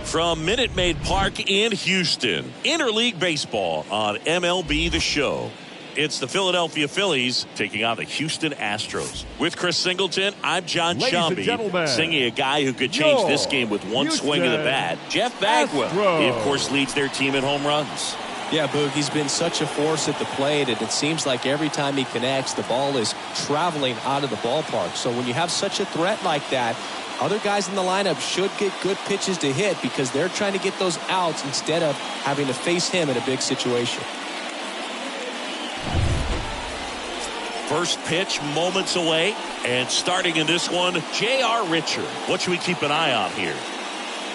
From Minute Maid Park in Houston, interleague baseball on MLB The Show. It's the Philadelphia Phillies taking on the Houston Astros. With Chris Singleton, I'm John Shambi, singing a guy who could change this game with one swing of the bat. Jeff Bagwell, he of course leads their team in home runs. Yeah, Boog, he's been such a force at the plate, and it seems like every time he connects, the ball is traveling out of the ballpark. So when you have such a threat like that, other guys in the lineup should get good pitches to hit because they're trying to get those outs instead of having to face him in a big situation. First pitch moments away, and starting in this one, J.R. Richard. What should we keep an eye on here?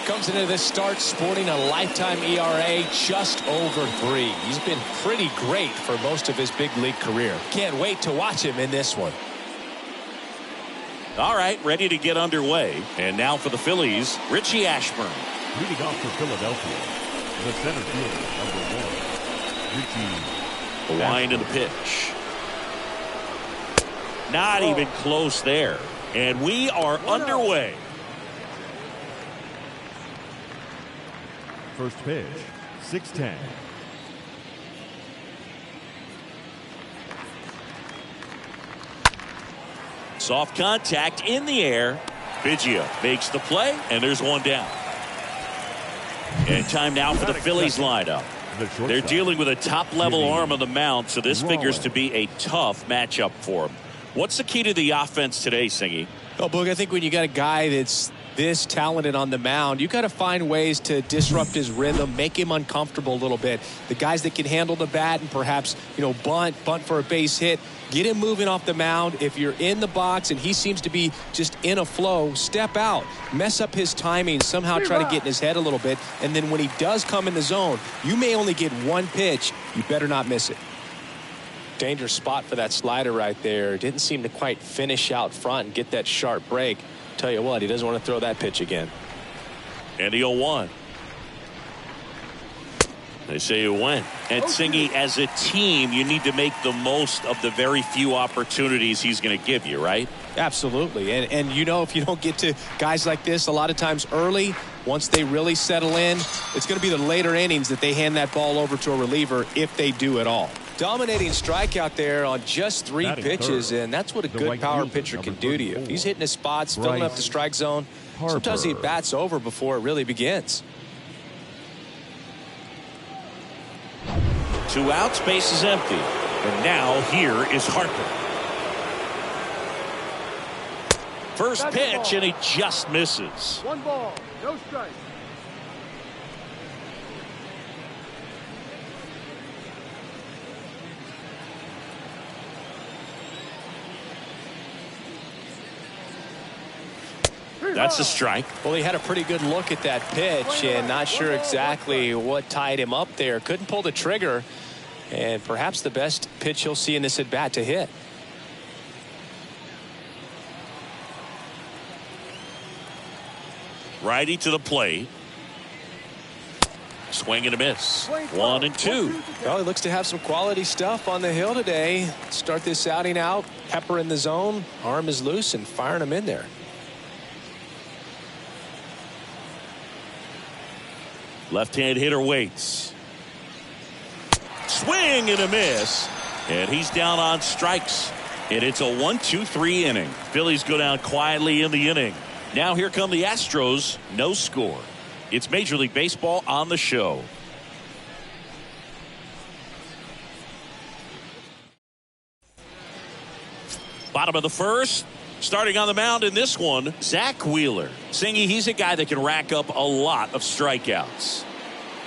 Comes into this start sporting a lifetime ERA just over 3. He's been pretty great for most of his big league career. Can't wait to watch him in this one. All right, ready to get underway. And now for the Phillies, Richie Ashburn. Leading off for Philadelphia, the center fielder, number 1, Richie. The wind of the pitch. Not even close there. And we are underway. First pitch, 6-10. Soft contact in the air. Biggio makes the play, and there's one down. And time now for the Phillies lineup. They're dealing with a top-level arm on the mound, so this figures to be a tough matchup for them. What's the key to the offense today, Singy? Oh, Boog, I think when you got a guy that's this talented on the mound, you got to find ways to disrupt his rhythm, make him uncomfortable a little bit. The guys that can handle the bat and perhaps, bunt for a base hit, get him moving off the mound. If you're in the box and he seems to be just in a flow, step out, mess up his timing, somehow try to get in his head a little bit. And then when he does come in the zone, you may only get one pitch. You better not miss it. Dangerous spot for that slider right there. Didn't seem to quite finish out front and get that sharp break. Tell you what, he doesn't want to throw that pitch again. And the 0-1. They say you win. And Singy, as a team, you need to make the most of the very few opportunities he's going to give you, right? Absolutely. And if you don't get to guys like this a lot of times early, once they really settle in, it's going to be the later innings that they hand that ball over to a reliever if they do at all. Dominating strikeout there on just 3 pitches, and that's what a good power pitcher can do to you. If he's hitting his spots, filling up the strike zone, sometimes he bats over before it really begins. 2 outs, base is empty. And now here is Harper. First pitch, and he just misses. 1 ball, no strike. That's a strike. Well, he had a pretty good look at that pitch and not sure exactly what tied him up there. Couldn't pull the trigger, and perhaps the best pitch he'll see in this at-bat to hit. Righty to the plate. Swing and a miss. 1 and 2. Well, he looks to have some quality stuff on the hill today. Start this outing out. Pepper in the zone. Arm is loose and firing him in there. Left-hand hitter waits. Swing and a miss. And he's down on strikes. And it's a 1-2-3 inning. Phillies go down quietly in the inning. Now here come the Astros. No score. It's Major League Baseball on the show. Bottom of the first. Starting on the mound in this one, Zach Wheeler. Singy, he's a guy that can rack up a lot of strikeouts.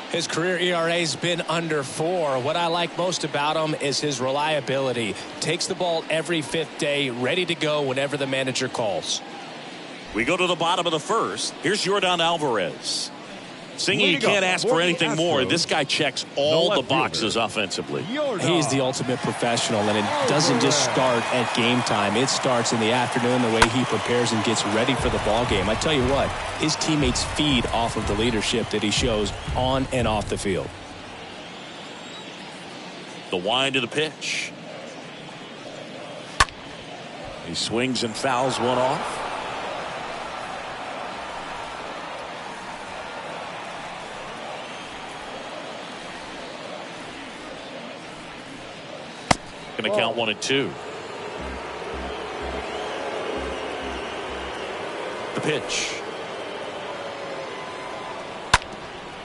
His career ERA's been under 4. What I like most about him is his reliability. Takes the ball every 5th day, ready to go whenever the manager calls. We go to the bottom of the first. Here's Yordan Alvarez. Singy, you can't ask for anything more. This guy checks all the boxes offensively. He's the ultimate professional, and it doesn't just start at game time. It starts in the afternoon, the way he prepares and gets ready for the ball game. I tell you what, his teammates feed off of the leadership that he shows on and off the field. The wind of the pitch. He swings and fouls one off. Going to count 1-2. The pitch.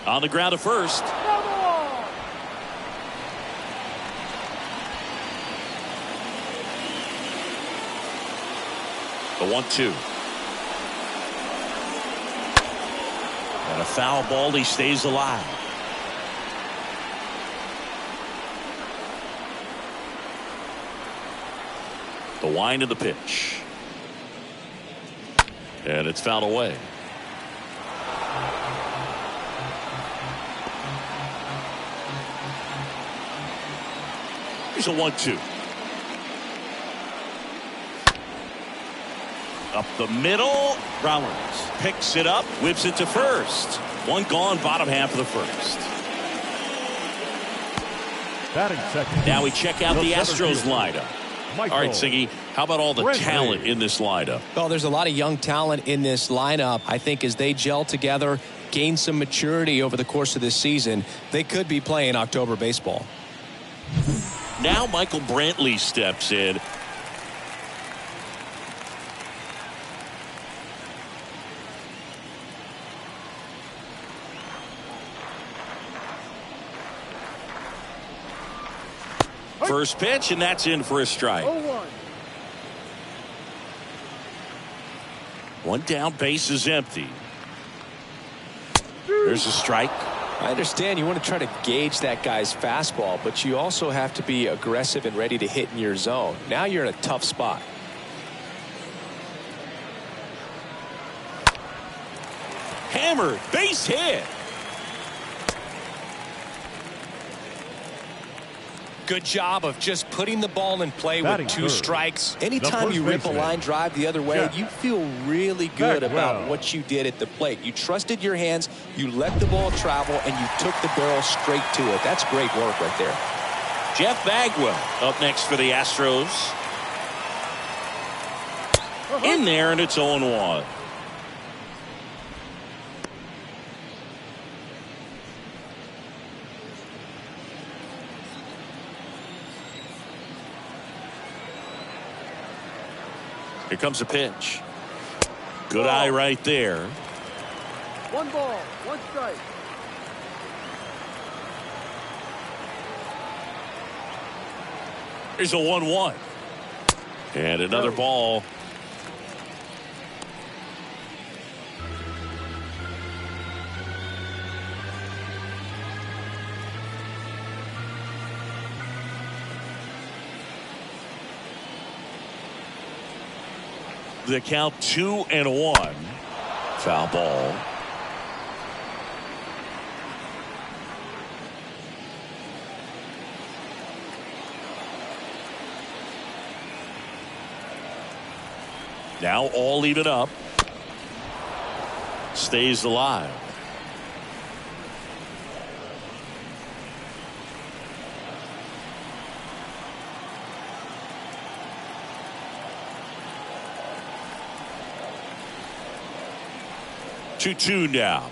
On the ground to first. The 1-2. And a foul ball. He stays alive. The wind of the pitch. And it's fouled away. Here's a 1-2. Up the middle. Rollins picks it up, whips it to first. One gone, bottom half of the first. Batting second. Now we check out the Astros lineup. Michael. All right, Siggy, how about all the talent in this lineup? Well, there's a lot of young talent in this lineup. I think as they gel together, gain some maturity over the course of this season, they could be playing October baseball. Now Michael Brantley steps in. First pitch, and that's in for a strike. 0-1. One down, base is empty. There's a strike. I understand you want to try to gauge that guy's fastball, but you also have to be aggressive and ready to hit in your zone. Now you're in a tough spot. Hammered, base hit. Good job of just putting the ball in play Batting with two third. strikes. The Anytime first you rip a baseman. line drive the other way, Jeff. you feel really good about Bagwell. what you did at the plate. You trusted your hands, you let the ball travel, and you took the barrel straight to it. That's great work right there. Jeff Bagwell up next for the Astros. In there, and it's 0-1. Here comes a pitch. Good eye right there. 1 ball, 1 strike. Here's a 1-1. And another ball. The count 2-1. Foul ball. Now all even up. Stays alive. Two now.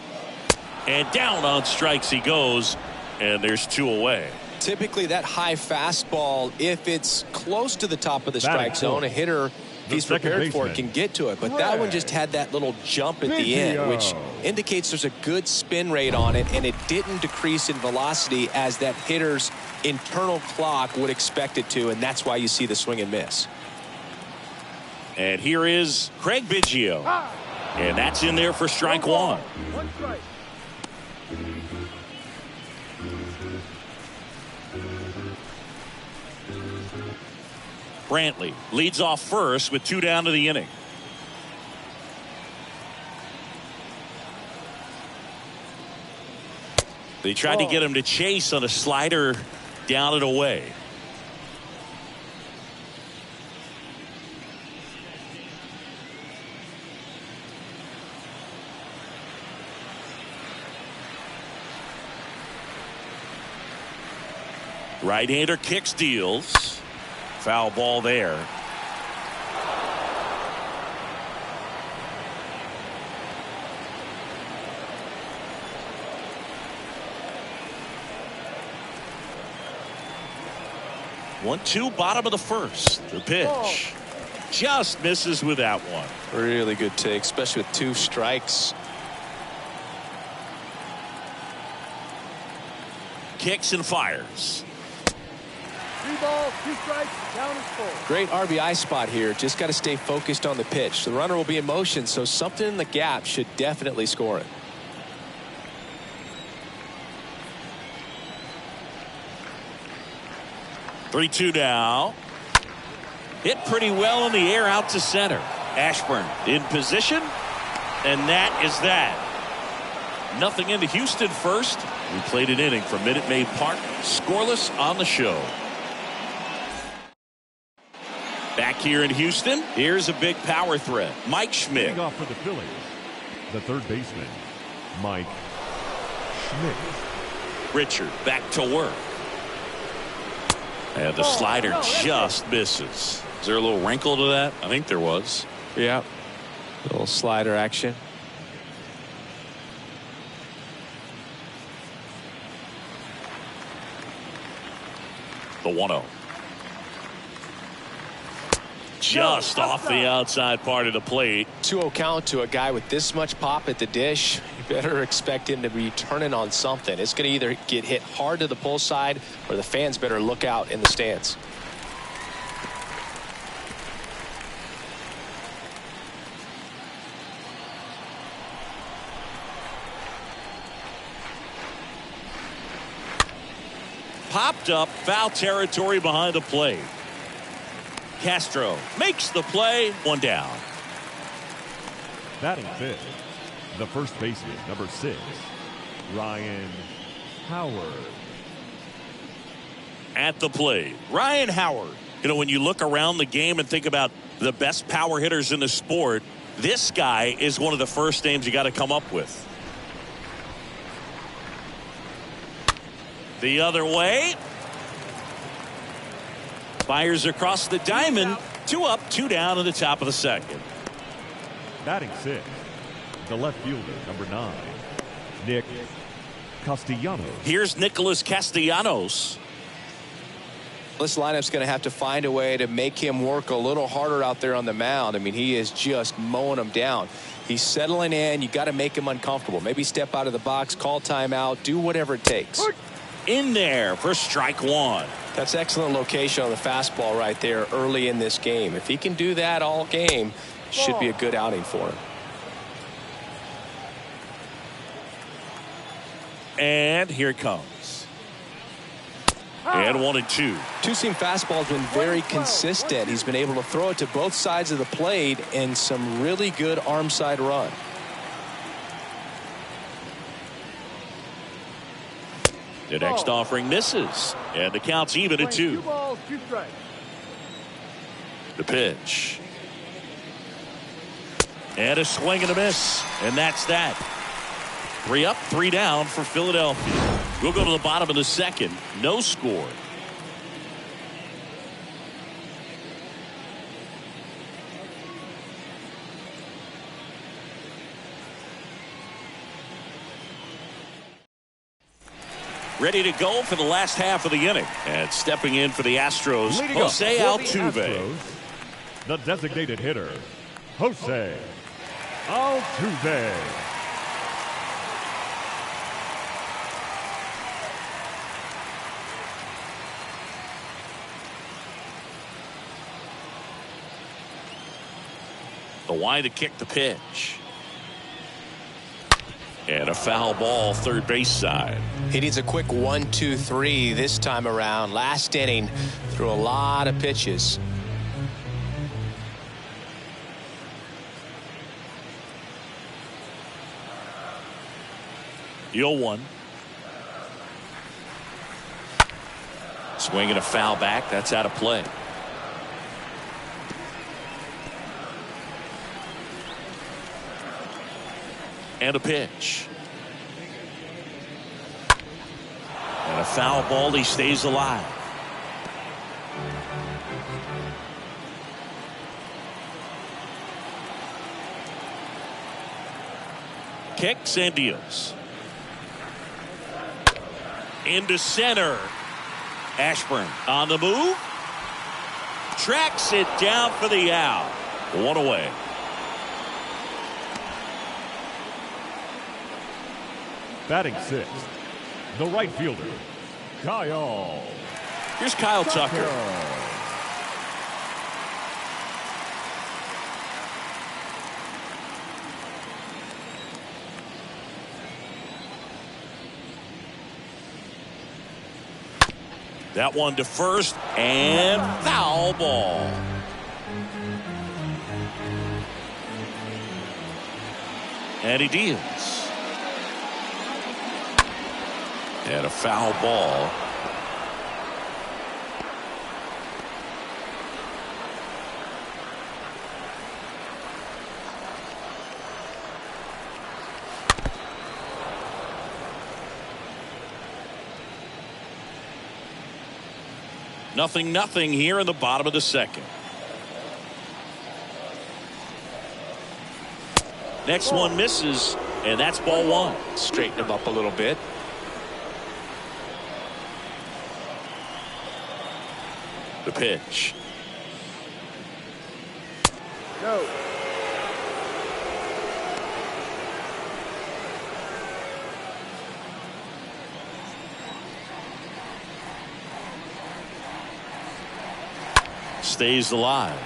And down on strikes he goes. And there's 2 away. Typically that high fastball, if it's close to the top of the Batting strike zone, a hitter, if the he's second prepared for it, baseman. can get to it. But that one just had that little jump at the end, which indicates there's a good spin rate on it, and it didn't decrease in velocity as that hitter's internal clock would expect it to, and that's why you see the swing and miss. And here is Craig Biggio. And that's in there for strike 1. 1 strike. Brantley leads off first with 2 down to the inning. They tried to get him to chase on a slider down and away. Right-hander kicks, deals. Foul ball there. 1-2, bottom of the first. The pitch. Just misses with that one. Really good take, especially with 2 strikes. Kicks and fires. 3 balls, 2 strikes, down is full. Great RBI spot here. Just got to stay focused on the pitch. The runner will be in motion, so something in the gap should definitely score it. Three-two now. Hit pretty well in the air out to center. Ashburn in position, and that is that. Nothing into Houston first. We played an inning from Minute Maid Park. Scoreless on the show. Back here in Houston, here's a big power threat. Mike Schmidt. Leading off for the Phillies, the third baseman, Mike Schmidt. Richard back to work. And the slider just misses. Is there a little wrinkle to that? I think there was. Yeah. A little slider action. The 1-0. Just off the outside part of the plate. 2-0 count to a guy with this much pop at the dish. You better expect him to be turning on something. It's going to either get hit hard to the pull side, or the fans better look out in the stands. Popped up, foul territory behind the plate. Castro makes the play, 1 down. Batting fifth, the first baseman, number 6, Ryan Howard. At the plate, Ryan Howard. You know, when you look around the game and think about the best power hitters in the sport, this guy is one of the first names you got to come up with. The other way. Fires across the diamond. 2 up, 2 down in the top of the second. Batting sixth, the left fielder, number 9, Nick Castellanos. Here's Nicholas Castellanos. This lineup's going to have to find a way to make him work a little harder out there on the mound. I mean, he is just mowing them down. He's settling in. You got to make him uncomfortable. Maybe step out of the box, call timeout, do whatever it takes. In there for strike 1. That's excellent location on the fastball right there early in this game. If he can do that all game, should be a good outing for him. And here it comes. And 1-2. Two-seam fastball has been very consistent. He's been able to throw it to both sides of the plate and some really good arm side run. The next offering misses. And the count's even at 2. 2 balls, 2 strikes. The pitch. And a swing and a miss. And that's that. 3 up, 3 down for Philadelphia. We'll go to the bottom of the second. No score. Ready to go for the last half of the inning. And stepping in for the Astros, Leading Jose up for the Altuve. Astros, the designated hitter, Jose Altuve. The wide to kick the pitch. And a foul ball, third base side. He needs a quick 1-2-3 this time around. Last inning, threw a lot of pitches. The 0-1. Swinging a foul back. That's out of play. And a pitch. And a foul ball. He stays alive. Kicks and deals. Into center. Ashburn on the move. tracks it down for the out. One away. Batting sixth, the right fielder, Kyle. Here's Kyle Tucker. That one to first, and foul ball. And he deals. And a foul ball. Nothing here in the bottom of the second. Next one misses, and that's ball one. Straighten him up a little bit. The pitch. No. Stays alive.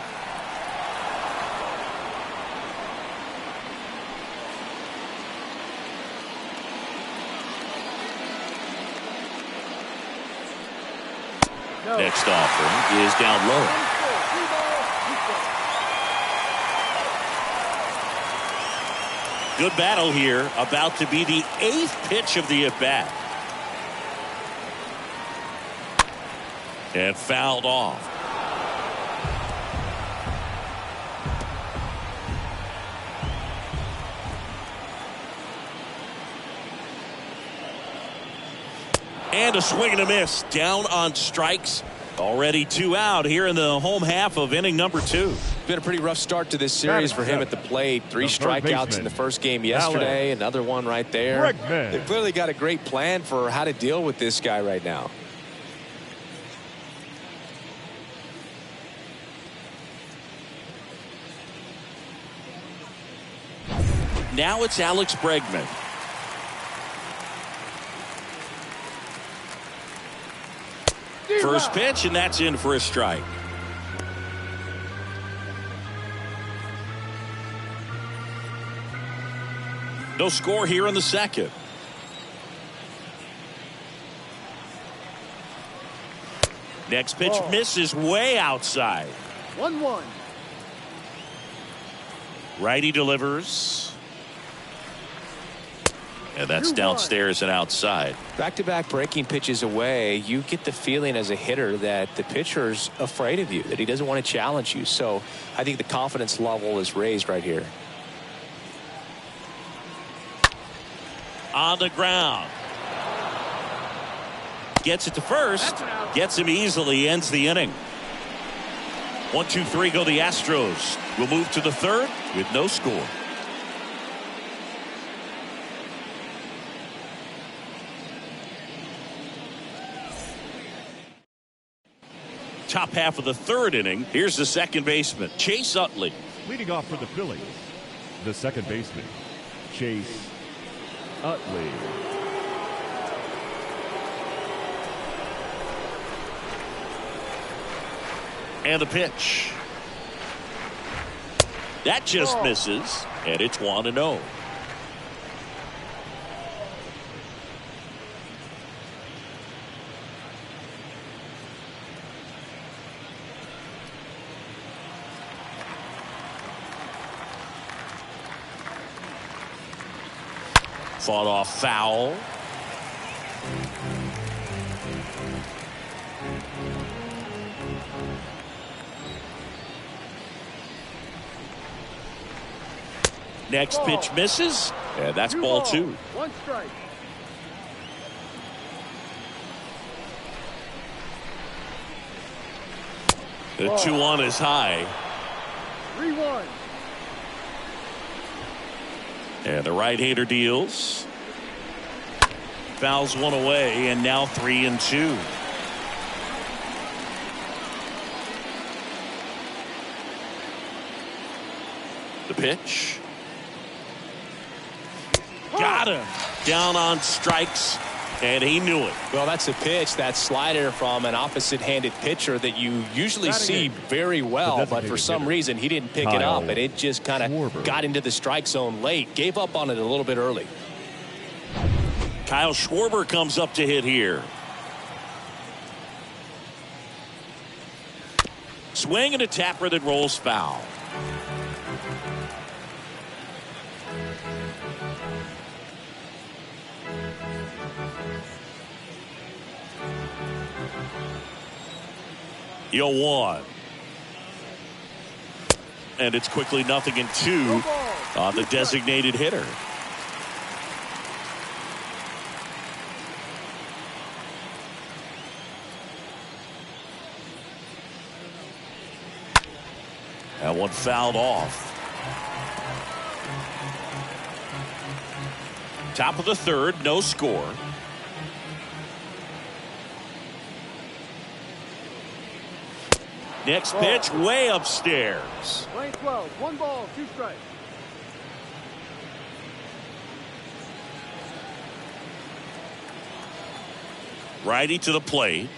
No. Next offering is down low. Good battle here. About to be the 8th pitch of the at-bat. And fouled off. And a swing and a miss. Down on strikes. Already 2 out here in the home half of inning number 2. Been a pretty rough start to this series for him at the plate. 3 strikeouts in the first game yesterday. Another one right there. They've clearly got a great plan for how to deal with this guy right now. Now it's Alex Bregman. First pitch, and that's in for a strike. No score here in the second. Next pitch misses way outside. 1-1. Righty delivers. And that's downstairs and outside. Back-to-back breaking pitches away, you get the feeling as a hitter that the pitcher's afraid of you, that he doesn't want to challenge you. So I think the confidence level is raised right here. On the ground. Gets it to first. Gets him easily. Ends the inning. 1, 2, 3 go the Astros. We'll move to the third with no score. Top half of the third inning. Here's the second baseman, Chase Utley. Leading off for the Phillies, the second baseman, Chase Utley. And the pitch. That just misses, and it's 1-0. Fought off foul. Next pitch misses, and that's ball 2. 1 strike. The 2-1 is high. 3-1. And the right-hander deals. Fouls one away, and now 3-2. pitch. Got him. Down on strikes, and he knew it. Well, that's a pitch, that slider from an opposite-handed pitcher that you usually see very well, but for some reason he didn't pick it up, and it just kind of got into the strike zone late. Gave up on it a little bit early. Kyle Schwarber comes up to hit here. Swing and a tapper that rolls foul. Yo, 1. And it's quickly 0-2 on the designated hitter. That one fouled off. Top of the third, no score. Next pitch, way upstairs. Lane 12, 1 ball, 2 strikes. Righty to the plate.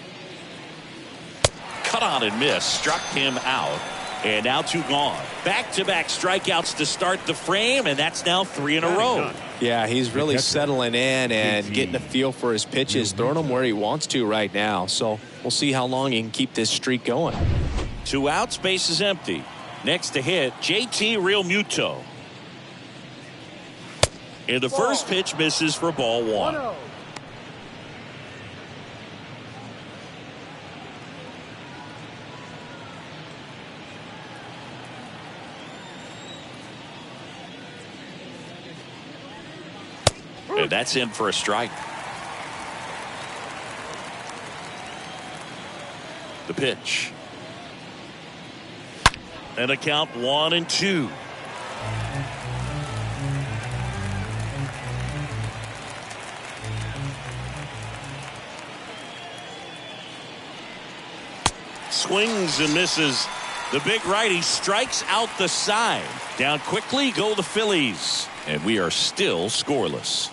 Cut on and miss. Struck him out. And now 2 gone. Back-to-back strikeouts to start the frame, and that's now 3 in a row. Yeah, he's really settling in and getting a feel for his pitches, throwing them where he wants to right now. So we'll see how long he can keep this streak going. 2 outs, base is empty. Next to hit, JT Realmuto. And the first pitch misses for ball 1. 1-0. And that's in for a strike. The pitch. And a count 1-2. Swings and misses. The big righty strikes out the side. Down quickly go the Phillies. And we are still scoreless.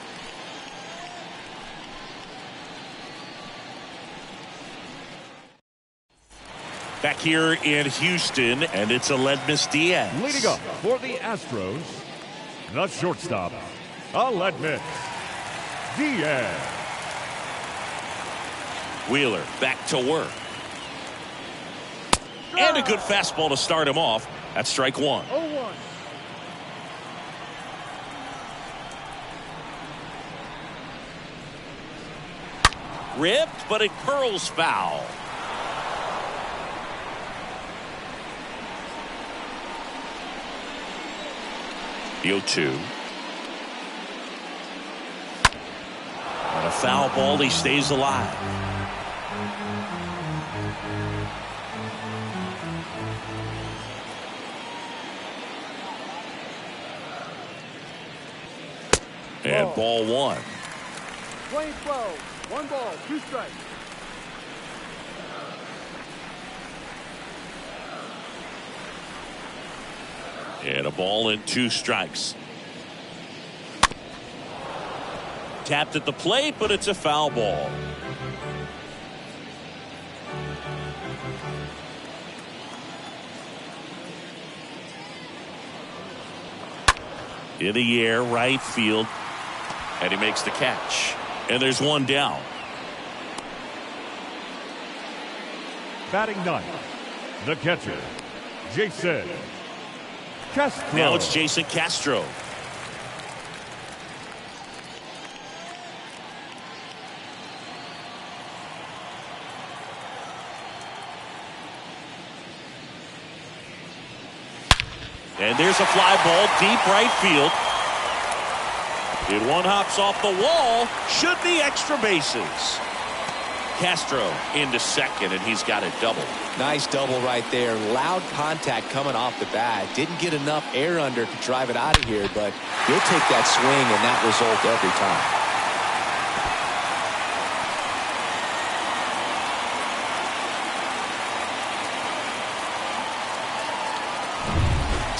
Back here in Houston, and it's Aledmys Diaz. Leading up for the Astros, the shortstop, Aledmys Diaz. Wheeler back to work. And a good fastball to start him off. That's strike 1. 0-1. Ripped, but it curls foul. The 0-2. On a foul ball, he stays alive. And ball 1. Lane 12, 1 ball, 2 strikes. And a ball and 2 strikes. Tapped at the plate, but it's a foul ball. In the air, right field. And he makes the catch. And there's 1 down. Batting 9th, the catcher, Jason Castro. Now it's Jason Castro. And there's a fly ball deep right field. And one hops off the wall. Should be extra bases. Castro into second, and he's got a double. Nice double right there. Loud contact coming off the bat. Didn't get enough air under to drive it out of here, but he'll take that swing and that result every time.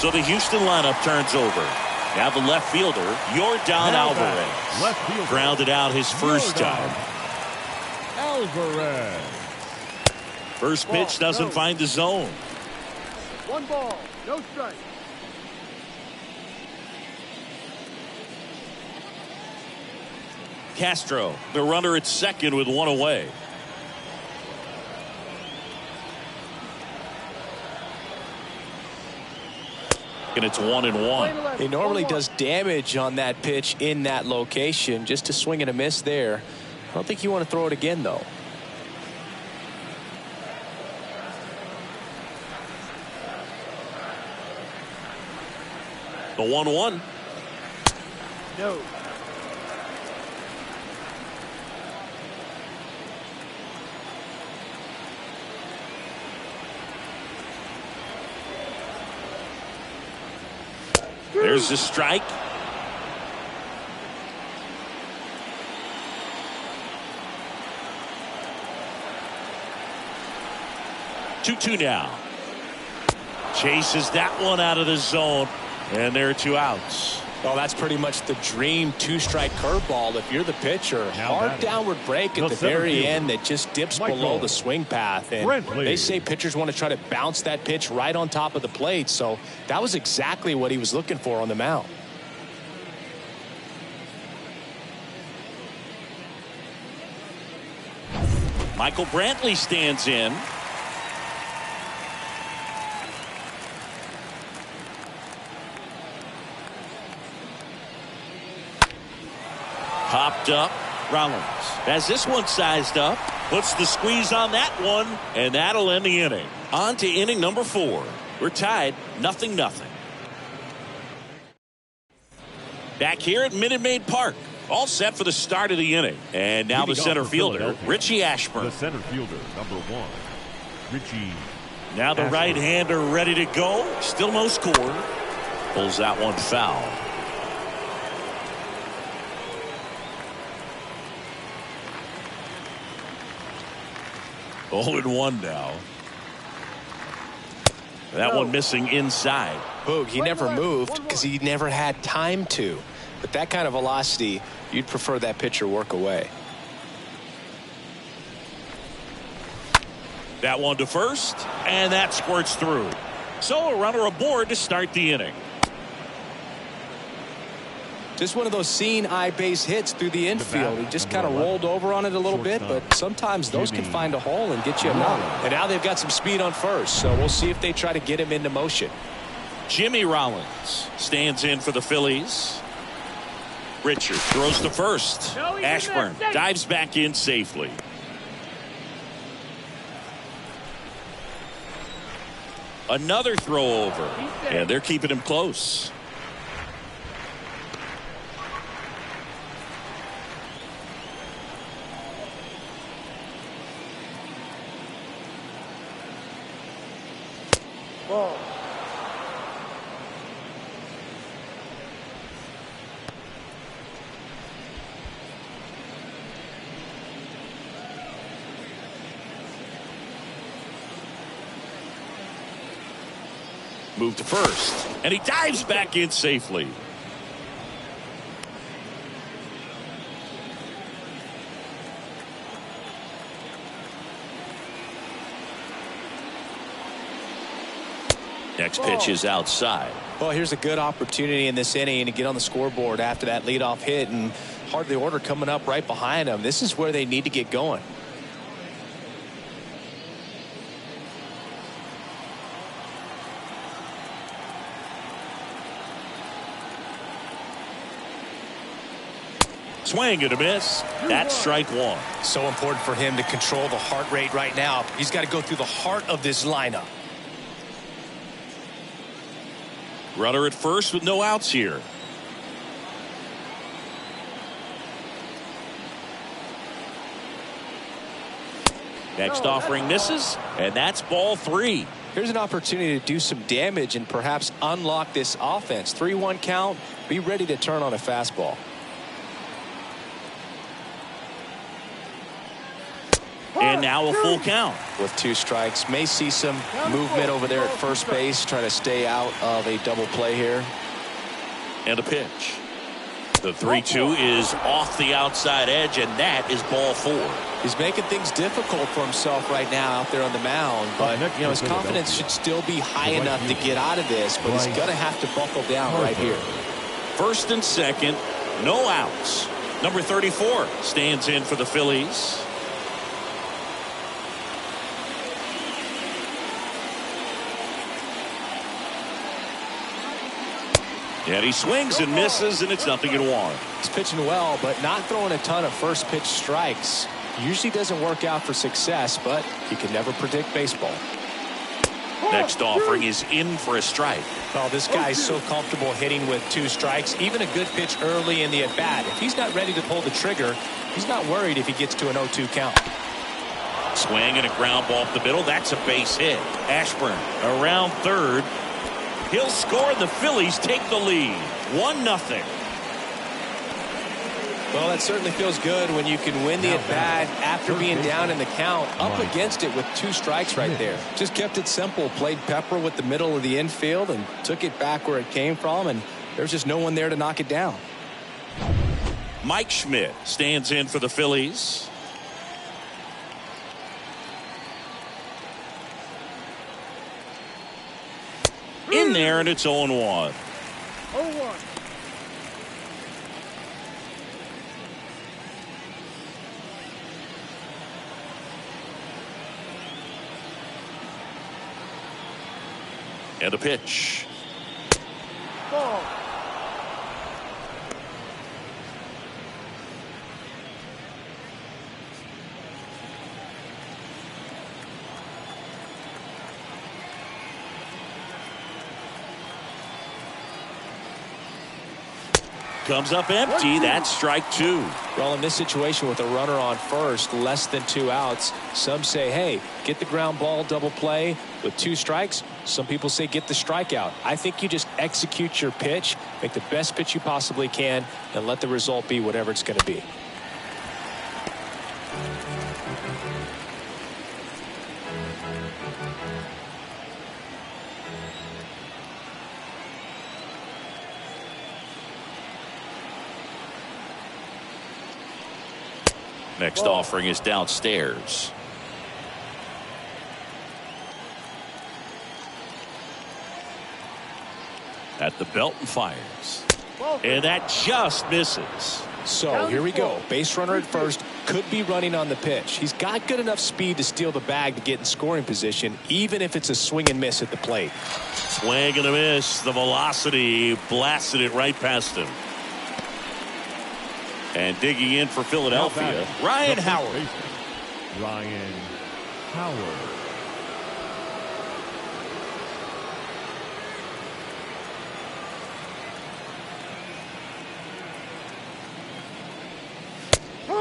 So the Houston lineup turns over. Now the left fielder, Yordan Alvarez. Left fielder. Grounded out his first time. Alvarez. First pitch doesn't find the zone. 1 ball, no strike. Castro, the runner at second with 1 away. And it's 1-1. He normally does damage on that pitch in that location. Just a swing and a miss there. I don't think you want to throw it again, though. The 1-1. No. There's the strike. Two now. Chases that one out of the zone. And there are 2 outs. Well, that's pretty much the dream 2-strike curveball if you're the pitcher. Hard downward break at the very end that just dips below the swing path. And they say pitchers want to try to bounce that pitch right on top of the plate. So that was exactly what he was looking for on the mound. Michael Brantley stands in. Popped up. Rollins has this one sized up. Puts the squeeze on that one. And that'll end the inning. On to inning number 4. We're tied 0-0. Back here at Minute Maid Park. All set for the start of the inning. And now the center fielder, Richie Ashburn. The center fielder, number 1, Richie. Now the right-hander ready to go. Still no score. Pulls that one foul. Oh, and 1 now. That one missing inside. Boog, he never moved because he never had time to. But that kind of velocity, you'd prefer that pitcher work away. That one to first, and that squirts through. So a runner aboard to start the inning. Just one of those seeing eye base hits through the infield. He just kind of rolled over on it a little bit, but sometimes those can find a hole and get you a run. And now they've got some speed on first, so we'll see if they try to get him into motion. Jimmy Rollins stands in for the Phillies. Richard throws to first. Ashburn dives back in safely. Another throw over, and they're keeping him close. Ball. Move to first, and he dives back in safely. Next pitch is outside. Well, here's a good opportunity in this inning to get on the scoreboard after that leadoff hit, and hardly order coming up right behind them. This is where they need to get going. Swing and a miss. That's strike 1. So important for him to control the heart rate right now. He's got to go through the heart of this lineup. Runner at first with no outs here. Next offering misses, and that's ball 3. Here's an opportunity to do some damage and perhaps unlock this offense. 3-1 count. Be ready to turn on a fastball. And now a full count. With 2 strikes, may see some movement over there at first base, trying to stay out of a double play here. And a pitch. The 3-2 is off the outside edge, and that is ball 4. He's making things difficult for himself right now out there on the mound, but you know his confidence should still be high enough to get out of this, but he's going to have to buckle down right here. First and second, no outs. Number 34 stands in for the Phillies. And he swings and misses, and it's 0-1. He's pitching well, but not throwing a ton of first pitch strikes. Usually doesn't work out for success, but you can never predict baseball. Next offering is in for a strike. Well, this guy's so comfortable hitting with 2 strikes, even a good pitch early in the at-bat. If he's not ready to pull the trigger, he's not worried if he gets to an 0-2 count. Swing and a ground ball up the middle. That's a base hit. Ashburn around third. He'll score, and the Phillies take the lead. 1-0. Well, that certainly feels good when you can win the at-bat after being down in the count, up against it with 2 strikes right there. Just kept it simple, played pepper with the middle of the infield and took it back where it came from, and there's just no one there to knock it down. Mike Schmidt stands in for the Phillies. In there, and it's 0-1. 0-1. And a pitch. Ball. Comes up empty. That's strike 2. Well, in this situation with a runner on first, less than 2 outs, some say, hey, get the ground ball double play with 2 strikes. Some people say get the strikeout. I think you just execute your pitch, make the best pitch you possibly can, and let the result be whatever it's going to be. Next offering is downstairs. At the belt and fires. And that just misses. So here we go. Base runner at first, could be running on the pitch. He's got good enough speed to steal the bag to get in scoring position, even if it's a swing and miss at the plate. Swing and a miss. The velocity blasted it right past him. And digging in for Philadelphia, Ryan Howard. Ryan Howard.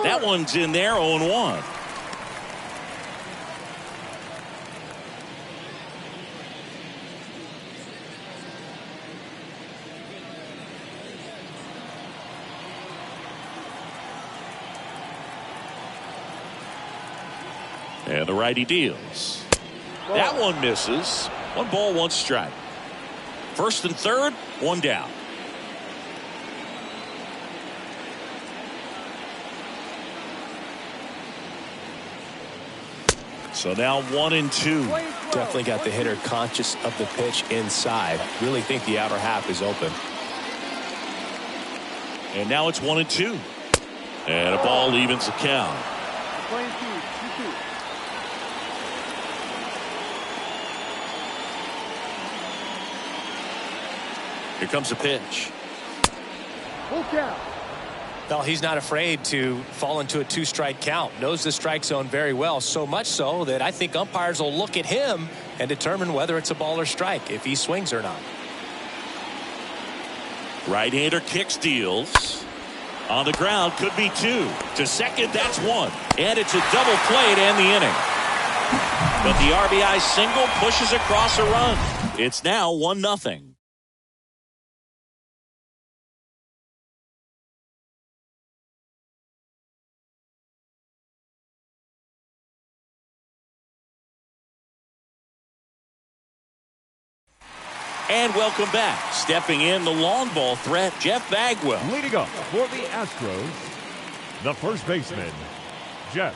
That one's in there, 0-1. And the righty deals. That one misses. 1 ball, 1 strike. First and third, 1 down. So now 1-2. Definitely got the hitter conscious of the pitch inside. Really think the outer half is open. And now it's 1-2. And a ball evens the count. Here comes a pitch. Full count. Well, he's not afraid to fall into a 2-strike count. Knows the strike zone very well, so much so that I think umpires will look at him and determine whether it's a ball or strike, if he swings or not. Right-hander kicks, deals. On the ground, could be 2. To second, that's 1. And it's a double play to end the inning. But the RBI single pushes across a run. It's now 1-0. And welcome back. Stepping in the long ball threat, Jeff Bagwell. Leading up for the Astros, the first baseman, Jeff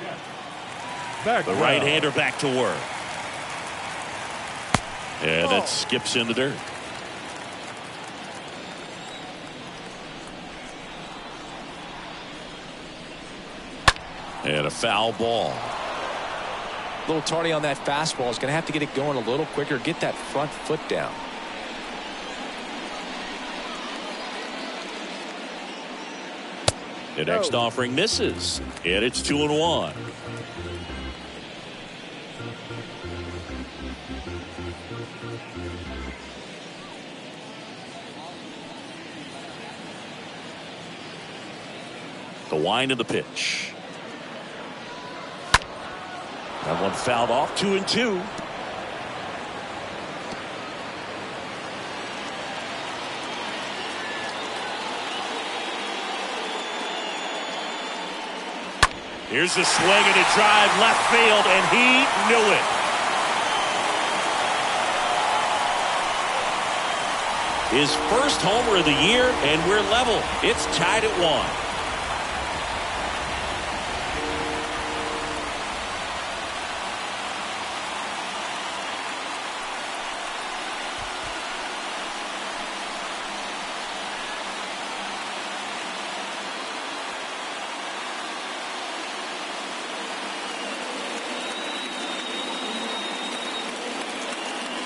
Bagwell. The right-hander back to work. And that skips in the dirt. And a foul ball. A little tardy on that fastball. Is going to have to get it going a little quicker. Get that front foot down. The next offering misses. And it's 2-1. The wind of the pitch. That one fouled off. 2-2. Here's a swing and a drive left field, and he knew it. His first homer of the year, and we're level. It's tied at 1.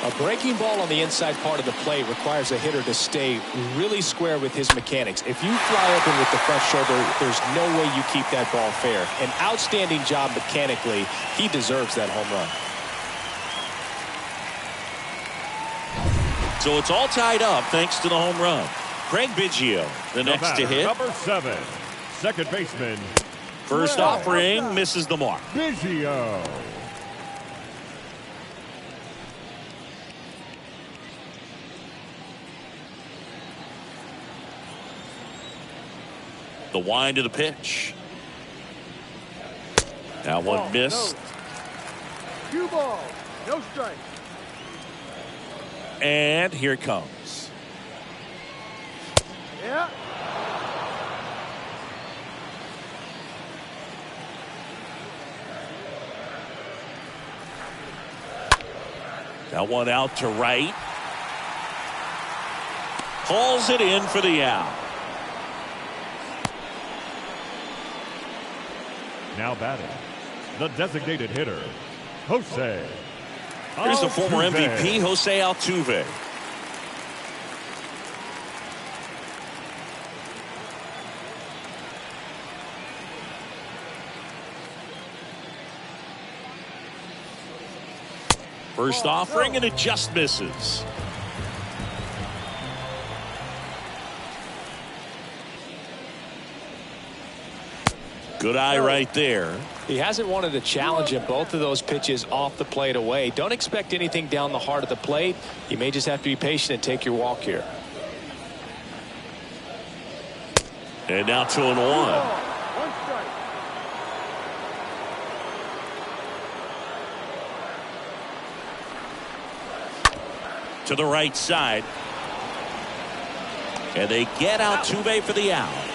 A breaking ball on the inside part of the plate requires a hitter to stay really square with his mechanics. If you fly open with the front shoulder, there's no way you keep that ball fair. An outstanding job mechanically. He deserves that home run. So it's all tied up thanks to the home run. Craig Biggio, the next to hit. Number 7, second baseman. First offering misses the mark. Biggio. The wind of the pitch. That one missed. No. 2 balls, no strike. And here it comes. Yeah. That one out to right. Hauls it in for the out. Now batting, the designated hitter, Jose. Here's the former MVP, Jose Altuve. First offering, and it just misses. Good eye right there. He hasn't wanted to challenge him. Both of those pitches off the plate away. Don't expect anything down the heart of the plate. You may just have to be patient and take your walk here. And now 2-1. 1 strike. To the right side. And they get Altuve for the out.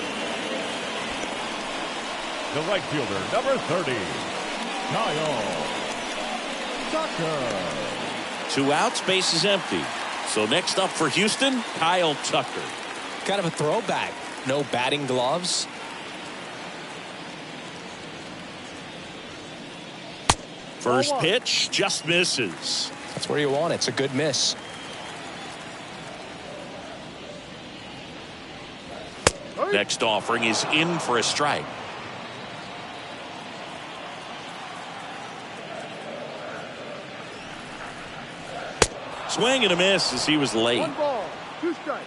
The right fielder, number 30, Kyle Tucker. 2 outs, base is empty. So next up for Houston, Kyle Tucker. Kind of a throwback. No batting gloves. First pitch just misses. That's where you want it. It's a good miss. Next offering is in for a strike. Swing and a miss as he was late. 1 ball, 2 strikes.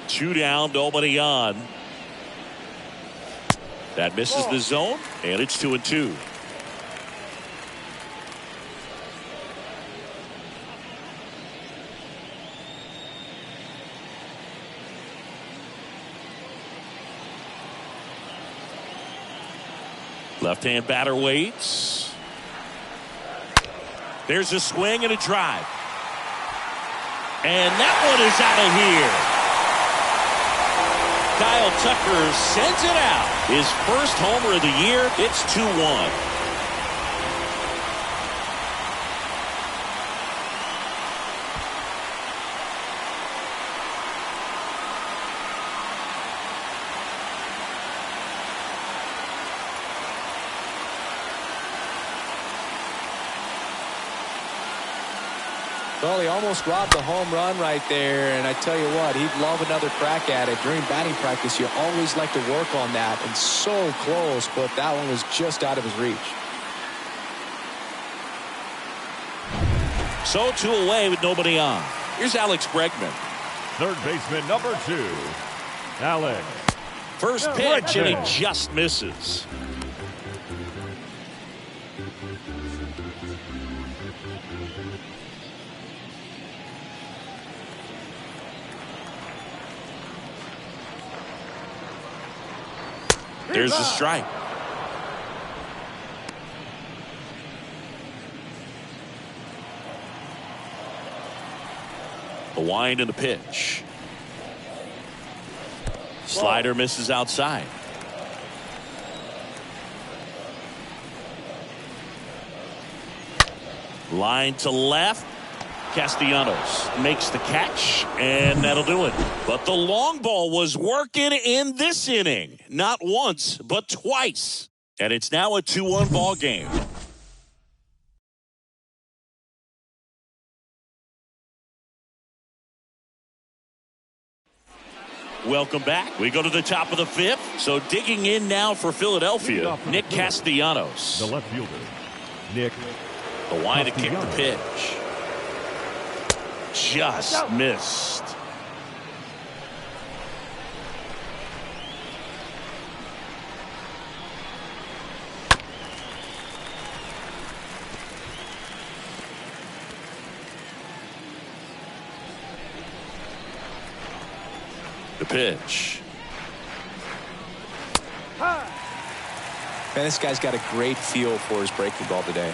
2 down, nobody on. That misses the zone, and it's 2-2. Left-hand batter waits. There's a swing and a drive. And that one is out of here. Kyle Tucker sends it out. His first homer of the year. It's 2-1. Well, he almost robbed the home run right there, and I tell you what, he'd love another crack at it. During batting practice, you always like to work on that, and so close, but that one was just out of his reach. So 2 away with nobody on. Here's Alex Bregman. Third baseman, number 2, Alex. First pitch, and he just misses. There's the strike. The wind and the pitch. Slider misses outside. Line to left. Castellanos makes the catch, and that'll do it. But the long ball was working in this inning. Not once, but twice. And it's now a 2-1 ball game. Welcome back. We go to the top of the 5th. So digging in now for Philadelphia, Nick Castellanos. The left fielder, Nick. The wind to kick the pitch. Just missed. The pitch. Man, this guy's got a great feel for his breaking ball today.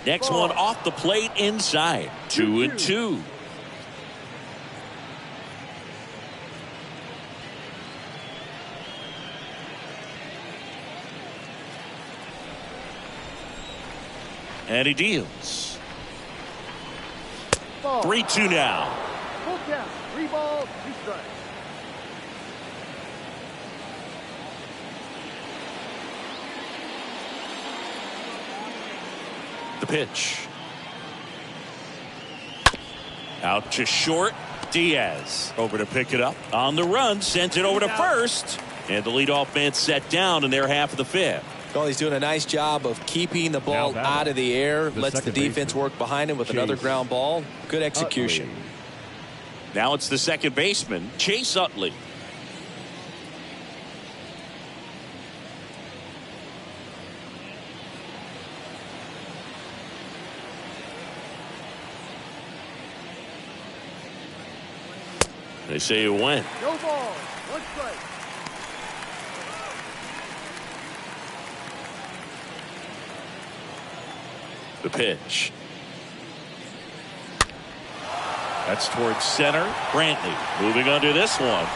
Next one off the plate inside. 2-2. And he deals. 3-2 now. Full count. 3 balls, 2 strikes. The pitch. Out to short. Diaz over to pick it up. On the run, sent it over to first. And the leadoff man set down in their half of the 5th. Well, he's doing a nice job of keeping the ball out of the air. Lets the defense work behind him with another ground ball. Good execution. Now it's the second baseman, Chase Utley. They say it went. No ball. 1 strike. The pitch. That's towards center. Brantley moving under this one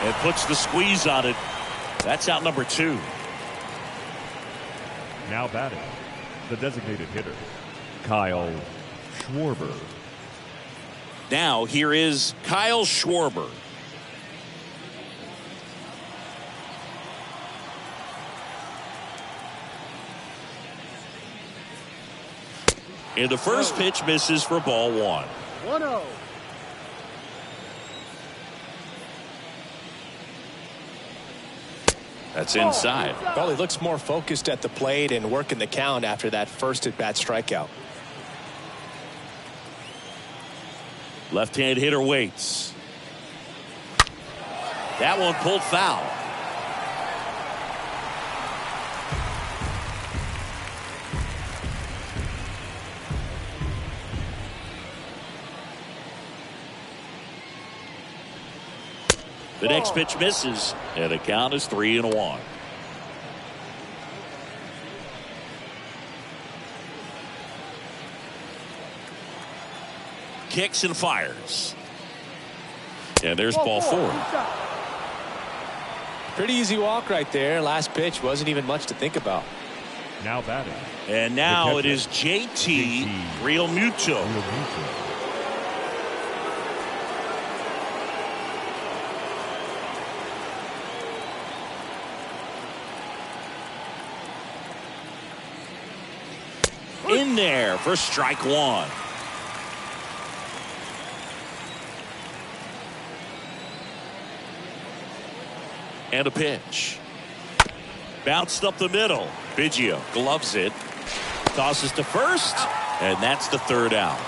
and puts the squeeze on it. That's out number 2. Now batting, the designated hitter, Kyle Schwarber. Now here is Kyle Schwarber. And the first pitch misses for ball 1. 1-0. That's inside. Well, he looks more focused at the plate and working the count after that first at-bat strikeout. Left-hand hitter waits. That one pulled foul. The next pitch misses, and the count is 3-1. Kicks and fires. And there's ball 4. Pretty easy walk right there. Last pitch wasn't even much to think about. Now batting. And now it is JT Realmuto. In there for strike 1. And a pitch. Bounced up the middle. Biggio gloves it. Tosses to first. And that's the 3rd out.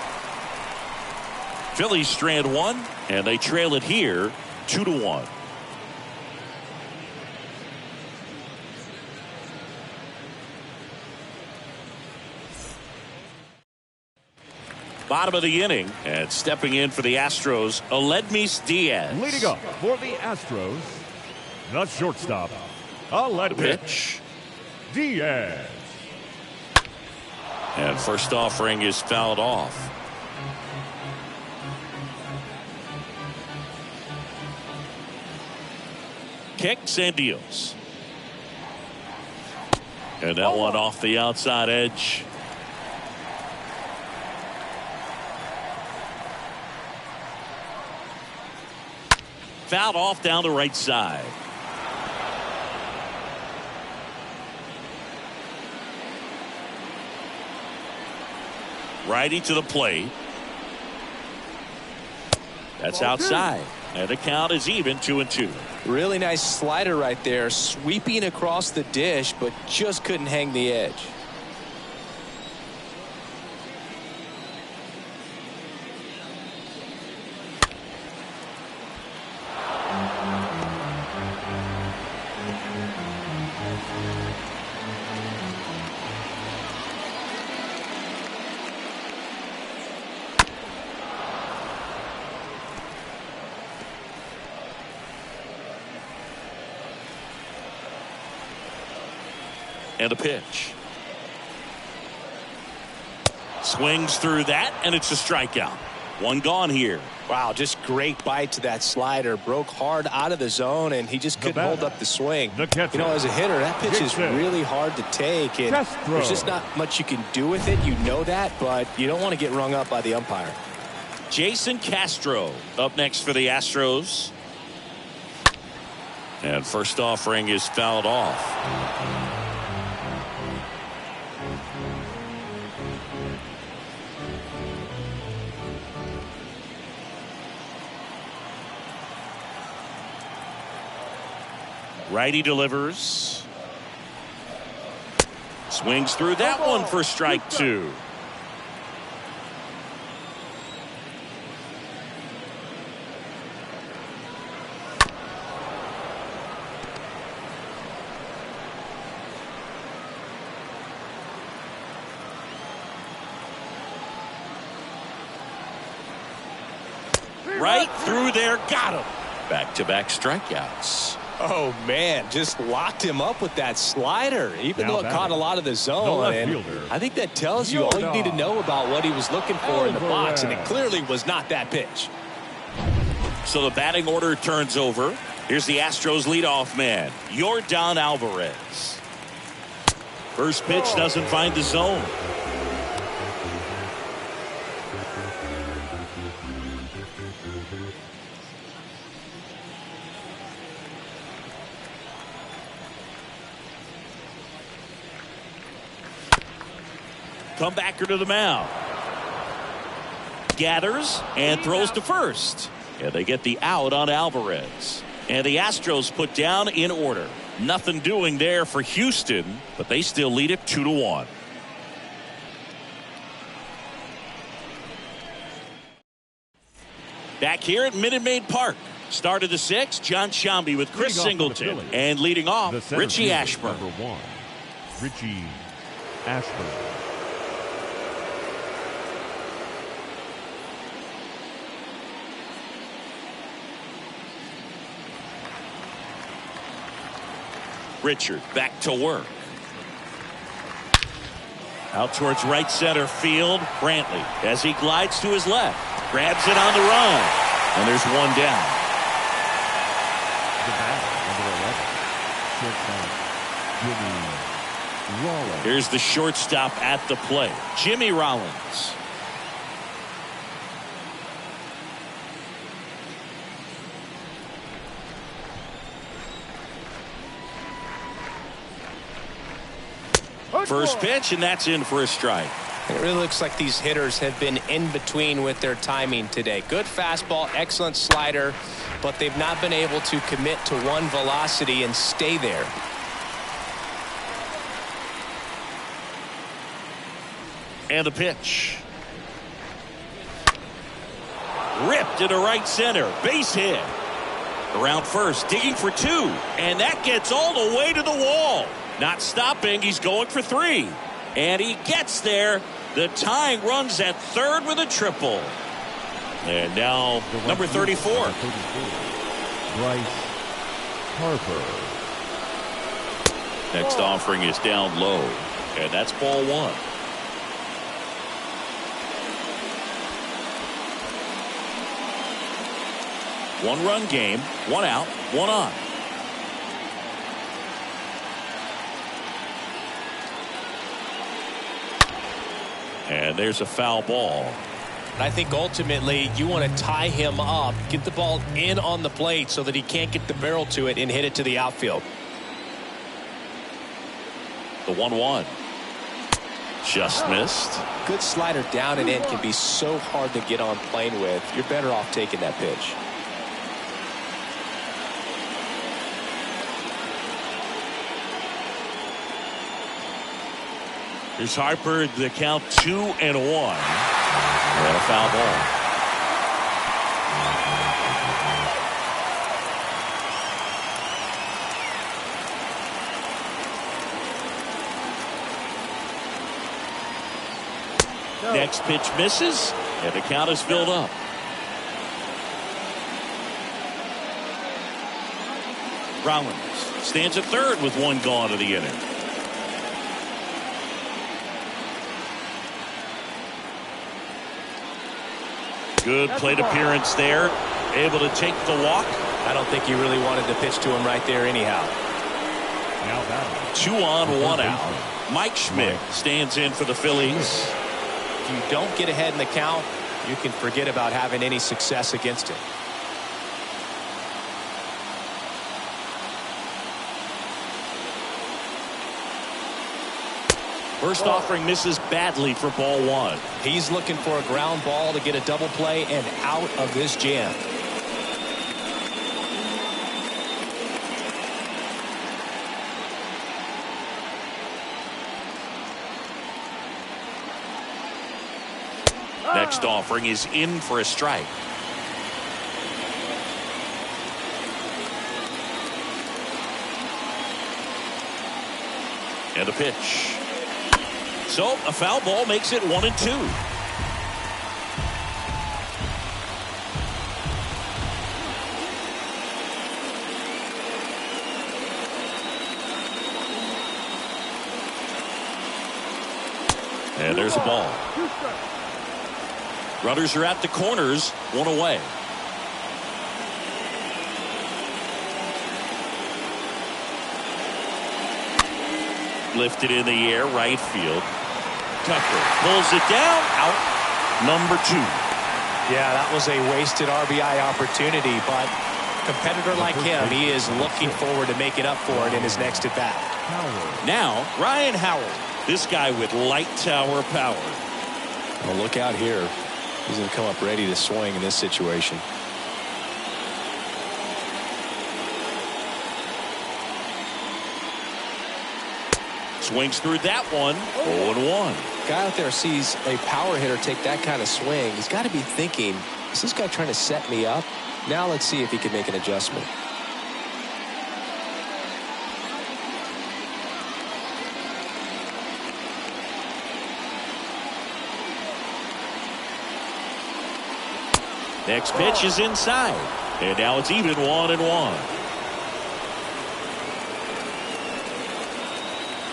Phillies strand 1. And they trail it here 2-1. Bottom of the inning. And stepping in for the Astros, Aledmys Diaz. Leading up for the Astros, the shortstop, Aledmys Diaz. And first offering is fouled off. Kicks and deals. And that one off the outside edge. Fouled off down the right side. Righty to the plate. That's outside. And the count is even 2-2. Really nice slider right there. Sweeping across the dish, but just couldn't hang the edge. And a pitch. Swings through that, and it's a strikeout. One gone here. Wow, just great bite to that slider. Broke hard out of the zone, and he just couldn't hold up the swing. You know, as a hitter, that pitch is really hard to take, and there's just not much you can do with it. You know that, but you don't want to get rung up by the umpire. Jason Castro up next for the Astros. And first offering is fouled off. Righty delivers. Swings through that one for strike 2. Right through there, got him. Back-to-back strikeouts. Oh, man, just locked him up with that slider, even though it caught a lot of the zone. And I think that tells you all you need to know about what he was looking for in the box, and it clearly was not that pitch. So the batting order turns over. Here's the Astros leadoff man, Yordan Alvarez. First pitch doesn't find the zone. Comebacker to the mound. Gathers and throws to first. And they get the out on Alvarez. And the Astros put down in order. Nothing doing there for Houston, but they still lead it 2-1. Back here at Minute Maid Park. Start of the 6th, John Sciambi with Chris Singleton. And leading off, Richie Ashburn. Number 1, Richie Ashburn. Richard back to work. Out towards right center field. Brantley, as he glides to his left, grabs it on the run. And there's one down. The batter, number 11, shortstop, Jimmy Rollins. Here's the shortstop at the plate, Jimmy Rollins. First pitch, and that's in for a strike. It really looks like these hitters have been in between with their timing today. Good fastball, excellent slider, but they've not been able to commit to one velocity and stay there. And the pitch. Ripped into right center. Base hit. Around first, digging for two. And that gets all the way to the wall. Not stopping. He's going for three. And he gets there. The tying runs at third with a triple. And now number 34. Bryce Harper. Next offering is down low. And that's ball one. One-run game, one out, one on. And there's a foul ball. I think ultimately you want to tie him up, get the ball in on the plate so that he can't get the barrel to it and hit it to the outfield. The 1-1. Just missed. Good slider down and in can be so hard to get on plane with. You're better off taking that pitch. Here's Harper, the count 2-1. And a foul ball. Next pitch misses, and the count is filled up. Rollins stands at third with one gone to the inning. Good plate appearance there. Able to take the walk. I don't think you really wanted to pitch to him right there anyhow. Now batting. 2 on, 1 out. Mike Schmidt stands in for the Phillies. If you don't get ahead in the count, you can forget about having any success against it. First offering misses badly for ball one. He's looking for a ground ball to get a double play and out of this jam. Next offering is in for a strike. And a pitch. So a foul ball makes it 1-2. And there's a ball. Runners are at the corners, one away. Lifted in the air, right field. Tucker pulls it down, out. Number 2. Yeah, that was a wasted RBI opportunity, but a competitor like him, he is looking forward to making up for it in his next at bat. Now, Ryan Howard. This guy with light tower power. Well, look out here. He's going to come up ready to swing in this situation. Swings through that one. 0-1. Guy out there sees a power hitter take that kind of swing. He's got to be thinking, is this guy trying to set me up? Now let's see if he can make an adjustment. Next pitch is inside. And now it's even 1-1.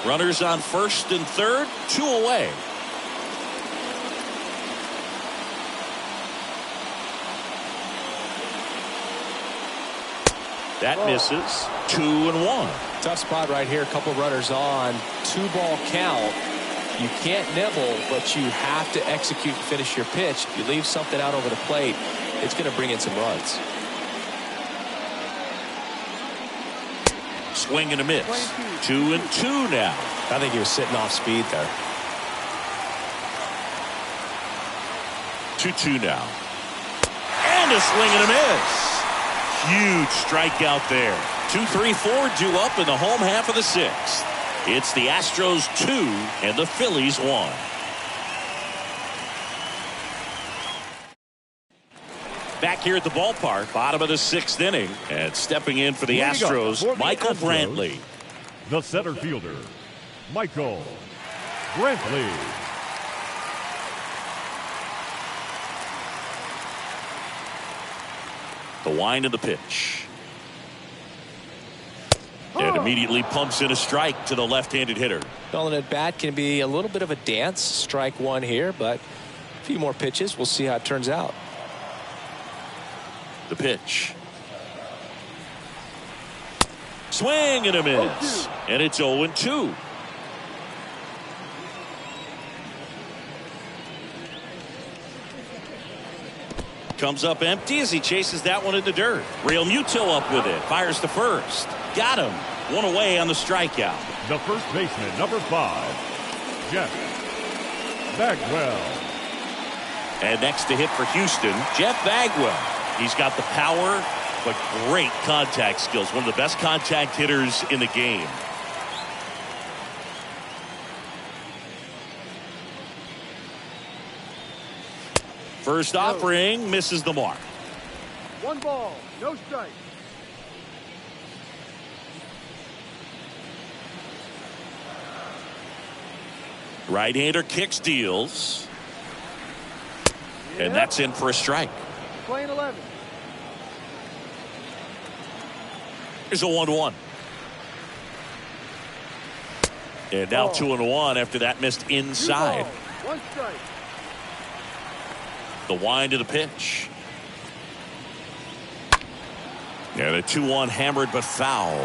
Runners on first and third, 2 away. That misses. 2-1. Tough spot right here. A couple runners on. 2-ball count. You can't nibble, but you have to execute and finish your pitch. If you leave something out over the plate, it's going to bring in some runs. Swing and a miss. 2-2 now. I think he was sitting off speed there. 2-2 now. And a swing and a miss. Huge strikeout there. 2-3-4 due up in the home half of the 6th. It's the Astros 2 and the Phillies 1. Back here at the ballpark, bottom of the 6th inning, and stepping in for the Astros, Michael Brantley. The center fielder, Michael Brantley. The wind of the pitch. And immediately pumps in a strike to the left-handed hitter. Calling at bat can be a little bit of a dance. Strike one here, but a few more pitches. We'll see how it turns out. The pitch. Swing and a miss. And it's 0-2. Comes up empty as he chases that one in the dirt. Real Muto up with it. Fires to first. Got him. 1 away on the strikeout. The first baseman, number 5, Jeff Bagwell. And next to hit for Houston, Jeff Bagwell. He's got the power, but great contact skills. One of the best contact hitters in the game. First offering misses the mark. 1 ball, no strike. Right-hander kicks, deals. And that's in for a strike. Playing 11. Here's a 1-1. And now 2-1 after that missed inside. 1 strike. The wind of the pitch. And a 2-1 hammered but foul.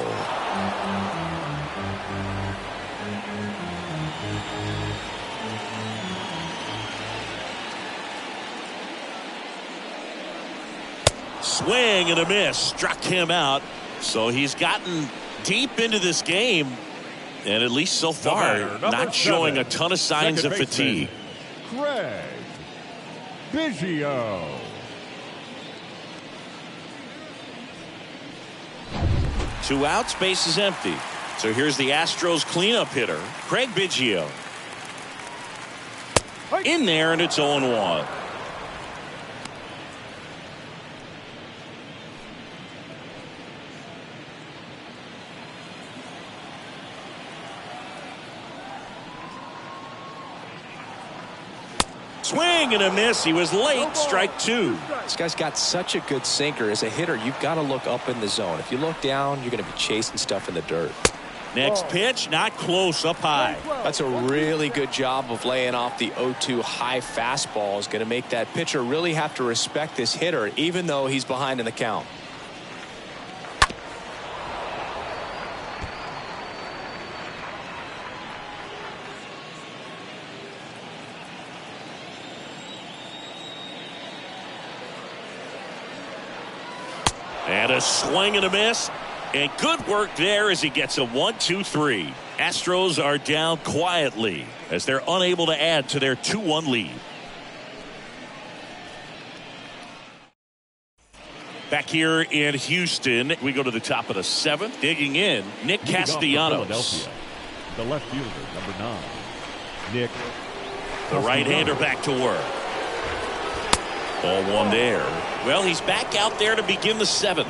Swing and a miss. Struck him out. So he's gotten deep into this game. And at least so far, not showing a ton of signs of fatigue. Craig Biggio. Two outs, base is empty. So here's the Astros cleanup hitter, Craig Biggio. In there, and it's 0-1. Swing and a miss. He was late. Strike 2. This guy's got such a good sinker. As a hitter, you've got to look up in the zone. If you look down, you're going to be chasing stuff in the dirt. Next pitch, not close, up high. That's a really good job of laying off the 0-2 high fastball. Is going to make that pitcher really have to respect this hitter, even though he's behind in the count. And a swing and a miss. And good work there as he gets a 1-2-3. Astros are down quietly as they're unable to add to their 2-1 lead. Back here in Houston, we go to the top of the 7th. Digging in, Nick Castellanos. The left fielder, number 9, Nick. The right-hander back to work. Ball 1 there. Well, he's back out there to begin the 7th.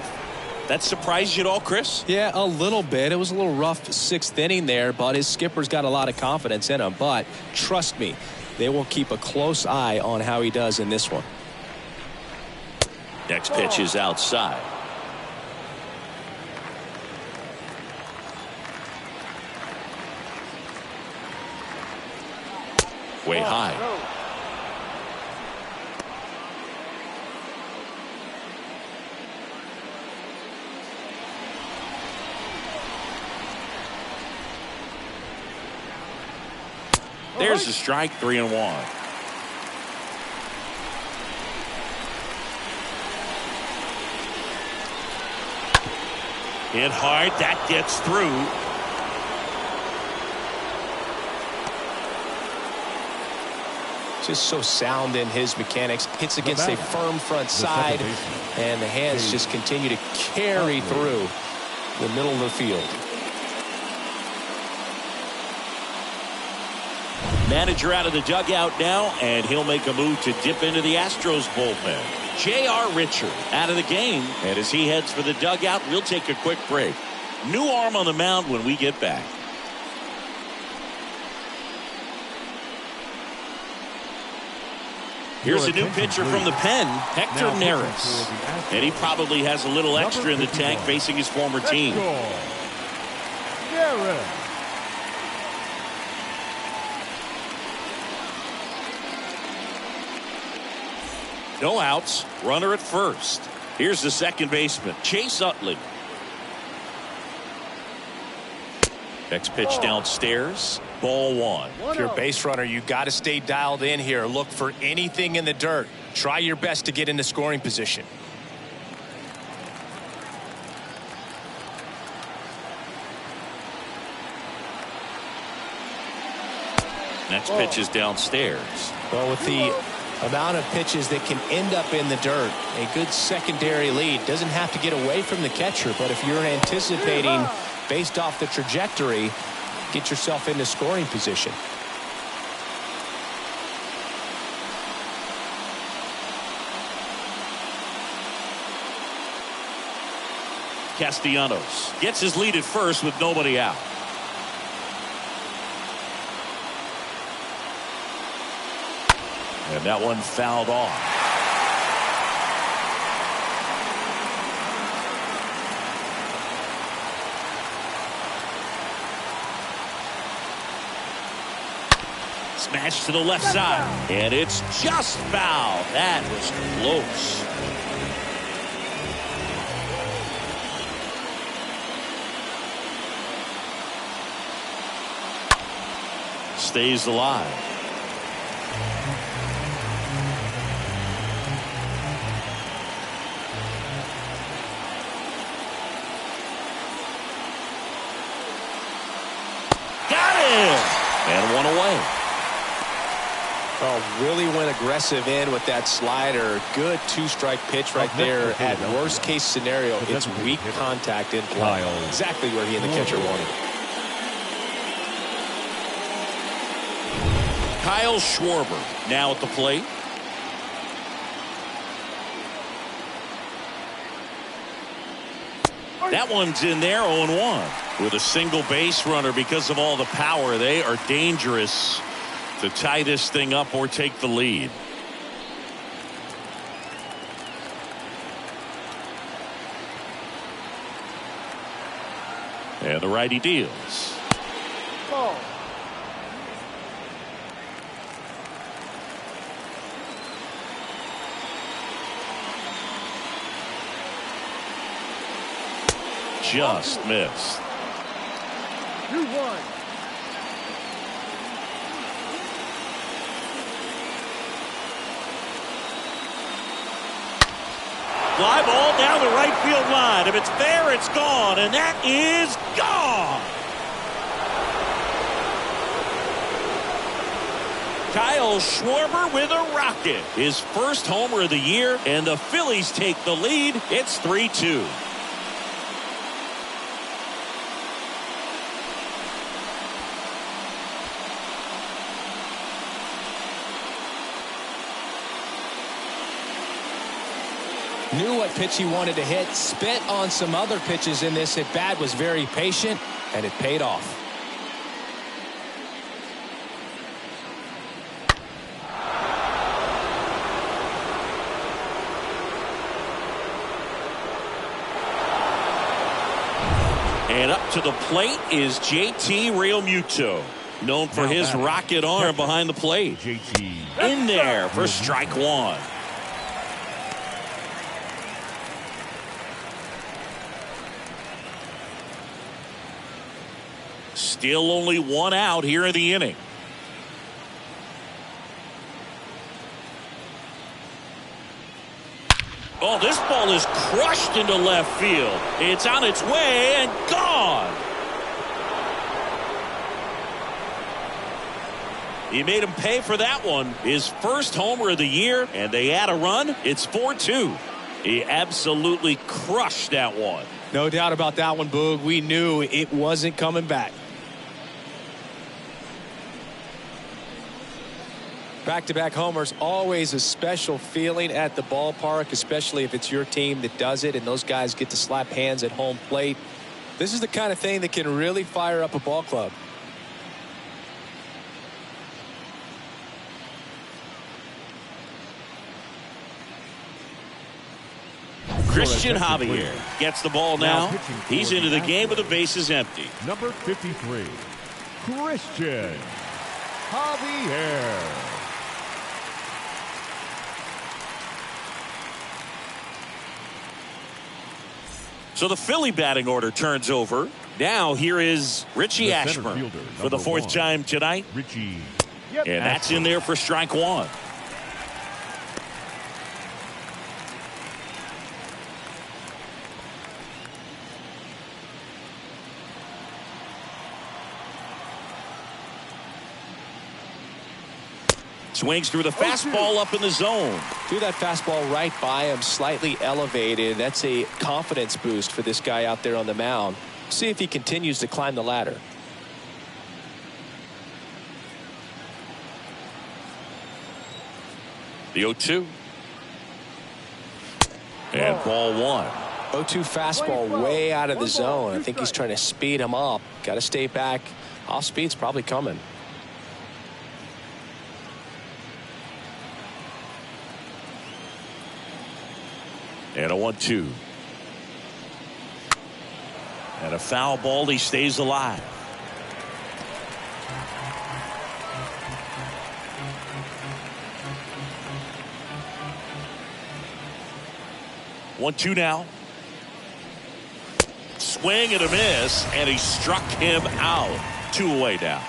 That surprised you at all, Chris? Yeah, a little bit. It was a little rough 6th inning there, but his skipper's got a lot of confidence in him. But trust me, they will keep a close eye on how he does in this one. Next pitch is outside. Way high. There's a strike, 3-1. Hit hard, that gets through. Just so sound in his mechanics. Hits against a firm front side, and the hands just continue to carry through the middle of the field. Manager out of the dugout now, and he'll make a move to dip into the Astros bullpen. J.R. Richard out of the game, and as he heads for the dugout, we'll take a quick break. New arm on the mound when we get back. Here's a new pitcher from the pen, Hector Neris. And he probably has a little extra in the tank facing his former team. No outs, runner at first. Here's the second baseman, Chase Utley. Next pitch downstairs, ball one. If you're a base runner, you got to stay dialed in here. Look for anything in the dirt. Try your best to get into scoring position. Next pitch is downstairs. Well, with the amount of pitches that can end up in the dirt, a good secondary lead. Doesn't have to get away from the catcher, but if you're anticipating based off the trajectory, get yourself into scoring position. Castellanos gets his lead at first with nobody out. And that one fouled off. Smash to the left side. And it's just foul. That was close. Stays alive. And one away. Oh, really went aggressive in with that slider. Good two-strike pitch right there. At worst case scenario, it's weak contact in play. Exactly where he and the catcher wanted. Kyle Schwarber now at the plate. That one's in there, 0-1. With a single base runner because of all the power, they are dangerous to tie this thing up or take the lead. And the righty deals. Ball. Just missed. 2-1. Fly ball down the right field line. If it's there, it's gone, and that is gone. Kyle Schwarber with a rocket. His first homer of the year, and the Phillies take the lead. It's 3-2. Knew what pitch he wanted to hit, spit on some other pitches in this at bat, was very patient, and it paid off. And up to the plate is JT Realmuto. Known for his rocket arm behind the plate. JT. In there for strike one. Still only one out here in the inning. Oh, this ball is crushed into left field. It's on its way and gone. He made him pay for that one. His first homer of the year, and they add a run. It's 4-2. He absolutely crushed that one. No doubt about that one, Boog. We knew it wasn't coming back. Back-to-back homers, always a special feeling at the ballpark, especially if it's your team that does it and those guys get to slap hands at home plate. This is the kind of thing that can really fire up a ball club. Christian Javier gets the ball now. He's into the game with the bases empty. Number 53, Christian Javier. So the Philly batting order turns over. Now here is Richie Ashburn for the fourth time tonight. Richie. And that's in there for strike one. Swings through the fastball up in the zone. Threw that fastball right by him, slightly elevated. That's a confidence boost for this guy out there on the mound. See if he continues to climb the ladder. The 0-2. And ball one. 0-2 fastball way out of the zone. I think he's trying to speed him up. Got to stay back. Off speed's probably coming. And a 1-2. And a foul ball. He stays alive. One, two now. Swing and a miss, and he struck him out. Two away now.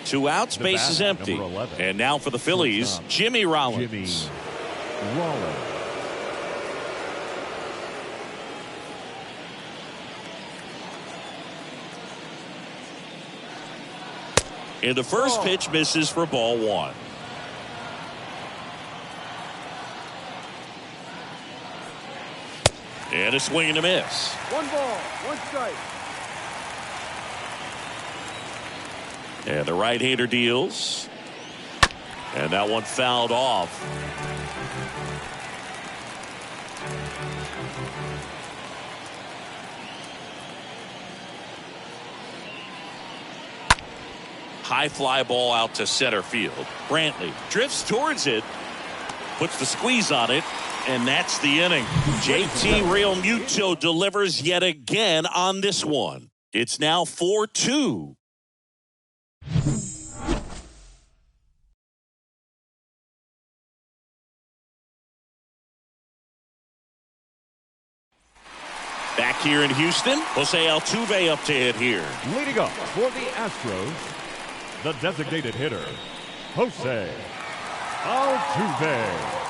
Two outs, base is empty. And now for the Phillies, Jimmy Rollins. And the first pitch misses for ball one. And a swing and a miss. 1 ball, 1 strike. And the right-hander deals. And that one fouled off. High fly ball out to center field. Brantley drifts towards it, puts the squeeze on it, and that's the inning. JT Realmuto delivers yet again on this one. It's now 4-2. Back here in Houston, Jose Altuve up to hit here. Leading up for the Astros, the designated hitter, Jose Altuve.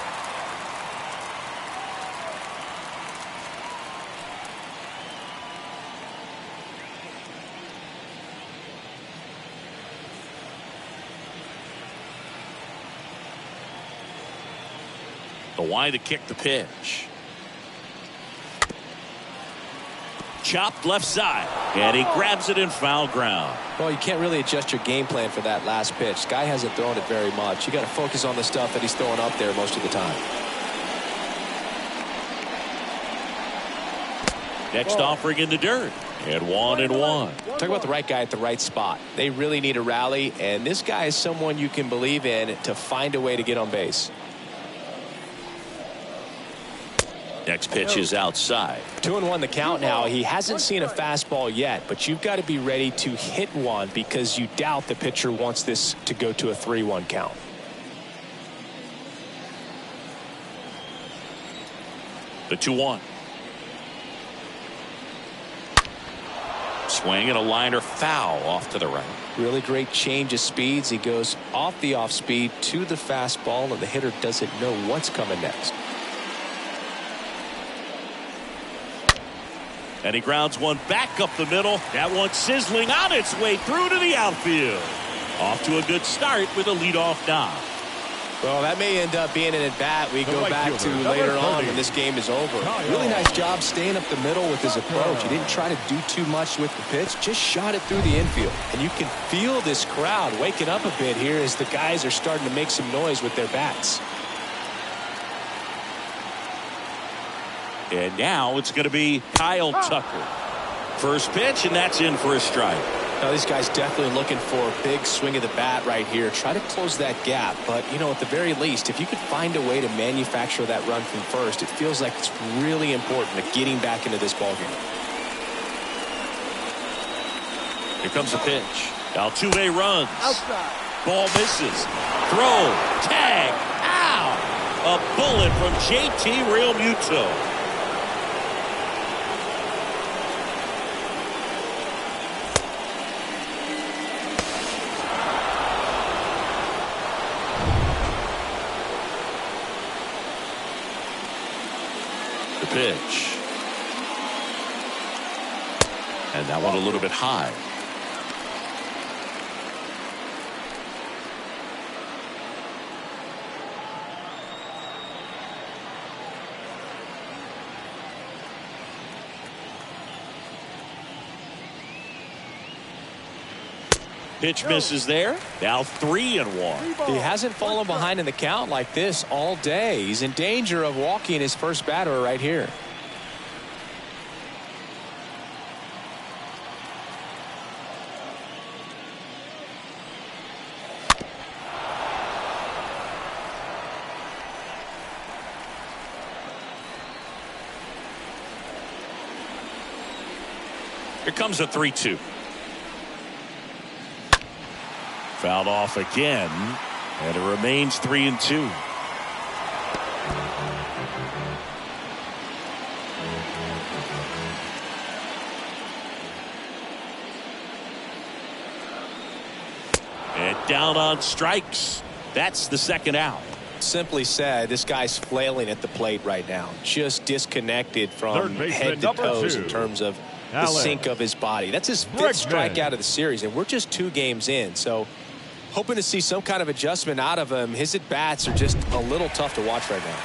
The wide to kick the pitch. Chopped left side, and he grabs it in foul ground. Well, you can't really adjust your game plan for that last pitch. Guy hasn't thrown it very much. You got to focus on the stuff that he's throwing up there most of the time. Next offering in the dirt, and 1-1. Talk about the right guy at the right spot. They really need a rally, and this guy is someone you can believe in to find a way to get on base. Next pitch is outside. 2-1 the count now. He hasn't seen a fastball yet, but you've got to be ready to hit one because you doubt the pitcher wants this to go to a 3-1 count. The 2-1. Swing and a liner foul off to the right. Really great change of speeds. He goes off the off speed to the fastball, and the hitter doesn't know what's coming next. And he grounds one back up the middle. That one sizzling on its way through to the outfield. Off to a good start with a leadoff knock. Well, that may end up being an at-bat we go back to later on when this game is over. Really nice job staying up the middle with his approach. He didn't try to do too much with the pitch, just shot it through the infield. And you can feel this crowd waking up a bit here as the guys are starting to make some noise with their bats. And now it's going to be Kyle Tucker. First pitch, and that's in for a strike. Now, these guys definitely looking for a big swing of the bat right here. Try to close that gap. But, you know, at the very least, if you could find a way to manufacture that run from first, it feels like it's really important to getting back into this ballgame. Here comes the pitch. Altuve runs. Outside. Ball misses. Throw. Tag. Ow! A bullet from JT Realmuto. Pitch. And that one a little bit high. Pitch misses there. Now 3-1. He hasn't fallen behind in the count like this all day. He's in danger of walking his first batter right here. Here comes a 3-2. Fouled off again, and it remains 3-2. And down on strikes. That's the second out. Simply said, this guy's flailing at the plate right now. Just disconnected from head to toes in terms of the sink of his body. That's his fifth strikeout of the series, and we're just 2 games in. So hoping to see some kind of adjustment out of him. His at-bats are just a little tough to watch right now.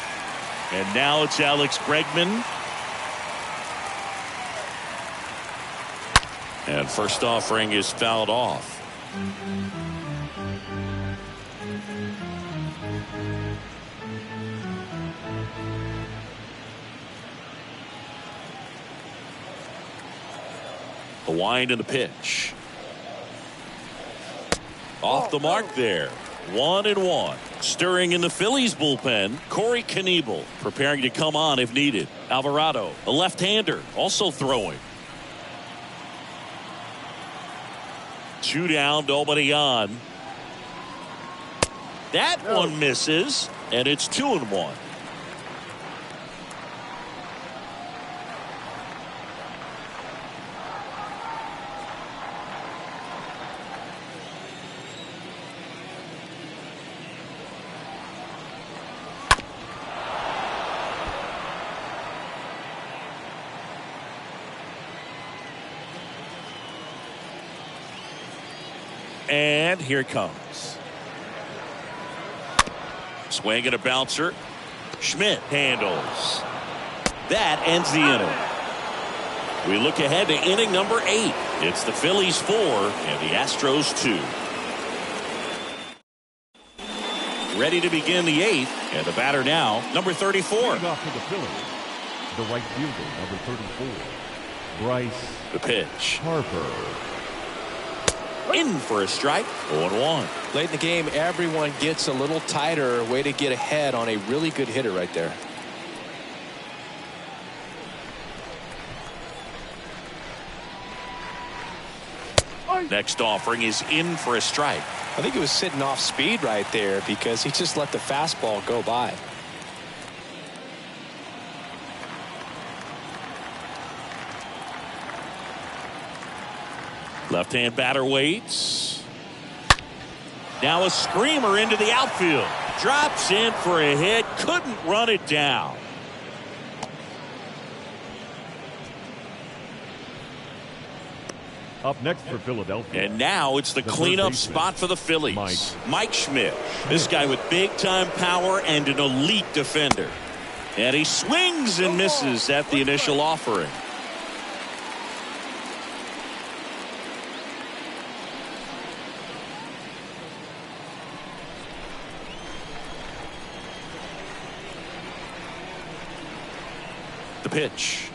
And now it's Alex Bregman. And first offering is fouled off. The wind and the pitch. Off the mark there. 1-1. Stirring in the Phillies bullpen, Corey Knebel preparing to come on if needed. Alvarado, a left-hander, also throwing. 2 down, nobody on. That one misses, and it's 2-1. And here it comes. Swing and a bouncer. Schmidt handles. That ends the inning. We look ahead to inning number 8. It's the Phillies 4 and the Astros 2. Ready to begin the 8th, and the batter now, number 34. Off for the Phillies, the right fielder, number 34, Bryce. The pitch. Harper. In for a strike. 0-1. Late in the game, everyone gets a little tighter. Way to get ahead on a really good hitter right there. Next offering is in for a strike. I think he was sitting off speed right there because he just let the fastball go by. Left-hand batter waits. Now a screamer into the outfield. Drops in for a hit. Couldn't run it down. Up next for Philadelphia. And now it's the cleanup spot for the Phillies. Mike Schmidt. This guy with big-time power and an elite defender. And he swings and misses at the initial offering. The pitch.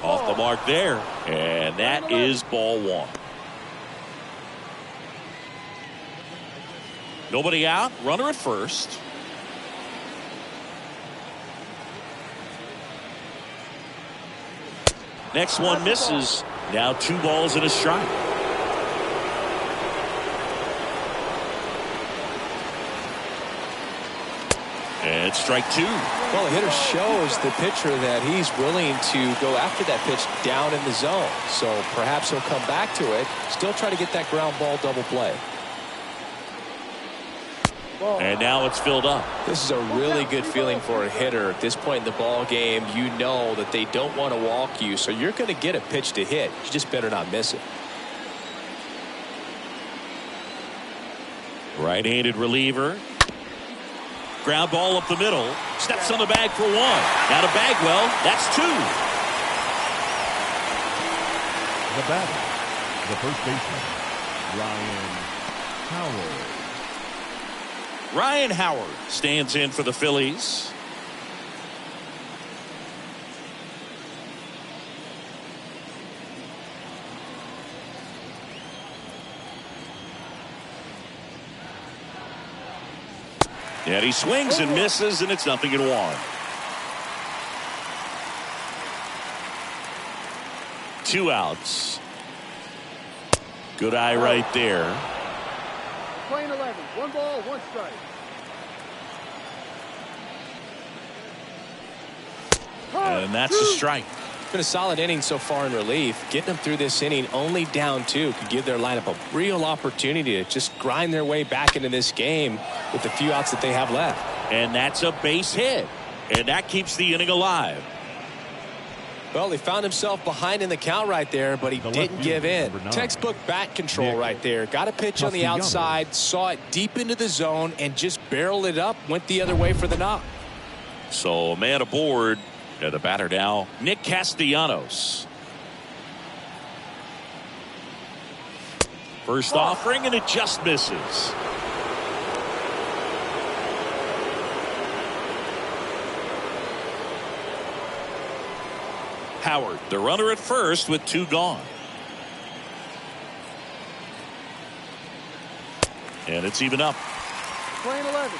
Off the mark there. And that is ball one. Nobody out. Runner at first. Next one misses. Now 2 balls and a strike. And strike 2. Well, the hitter shows the pitcher that he's willing to go after that pitch down in the zone. So perhaps he'll come back to it. Still try to get that ground ball double play. And now it's filled up. This is a really good feeling for a hitter. At this point in the ball game, you know that they don't want to walk you. So you're going to get a pitch to hit. You just better not miss it. Right-handed reliever. Ground ball up the middle. Steps on the bag for 1. Now to Bagwell. That's 2. The batter, the first baseman, Ryan Howard. Ryan Howard stands in for the Phillies. And he swings and misses, and it's 0-1. 2 outs. Good eye right there. Playing 11. 1 ball, 1 strike. And that's a strike. Been a solid inning so far in relief. Getting them through this inning only down 2 could give their lineup a real opportunity to just grind their way back into this game with the few outs that they have left. And that's a base hit. And that keeps the inning alive. Well, he found himself behind in the count right there, but he didn't give in. Textbook bat control right there. Got a pitch on the outside, saw it deep into the zone, and just barreled it up, went the other way for the knock. So a man aboard. The batter now, Nick Castellanos. First offering, and it just misses. Howard, the runner at first with 2 gone. And it's even up. Playing 11.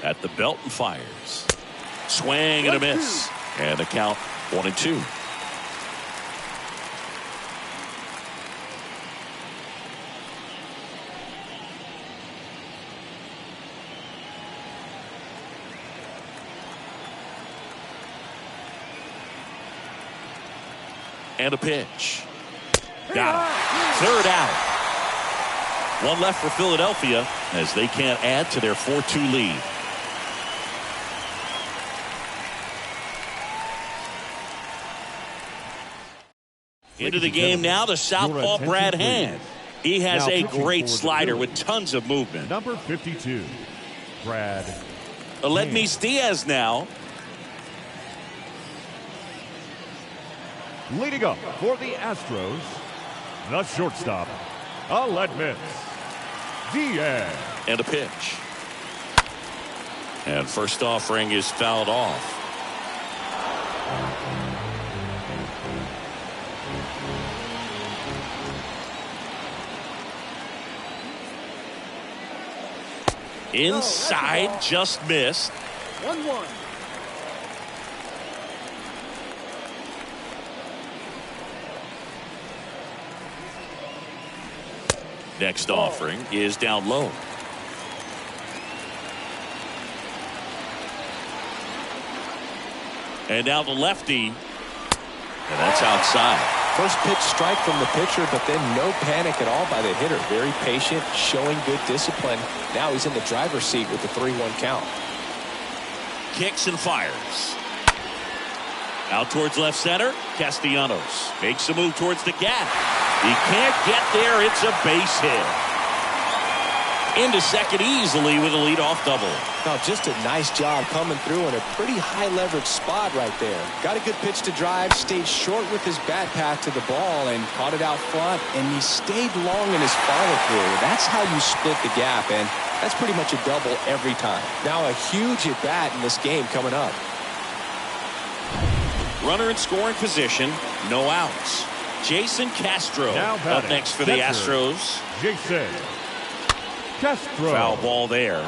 At the belt and fires. Swing and a miss. And the count 1-2. And a pitch. Got it. 3rd out. 1 left for Philadelphia as they can't add to their 4-2 lead. Into the game now, the southpaw Brad Hand. He has a great slider with tons of movement. Number 52, Brad Aledmys Diaz now. Leading up for the Astros, the shortstop, Aledmys Diaz. And a pitch. And first offering is fouled off. Inside, just missed. 1-1. Next offering is down low. And now the lefty. And that's outside. First pitch strike from the pitcher, but then no panic at all by the hitter. Very patient, showing good discipline. Now he's in the driver's seat with the 3-1 count. Kicks and fires. Out towards left center. Castellanos makes a move towards the gap. He can't get there. It's a base hit. Into second easily with a leadoff double. Now just a nice job coming through in a pretty high leverage spot right there. Got a good pitch to drive, stayed short with his bat path to the ball and caught it out front, and he stayed long in his follow through. That's how you split the gap, and that's pretty much a double every time. Now a huge at bat in this game coming up. Runner in scoring position, no outs. Jason Castro up next for the Astros. Jason Castro. Foul ball there.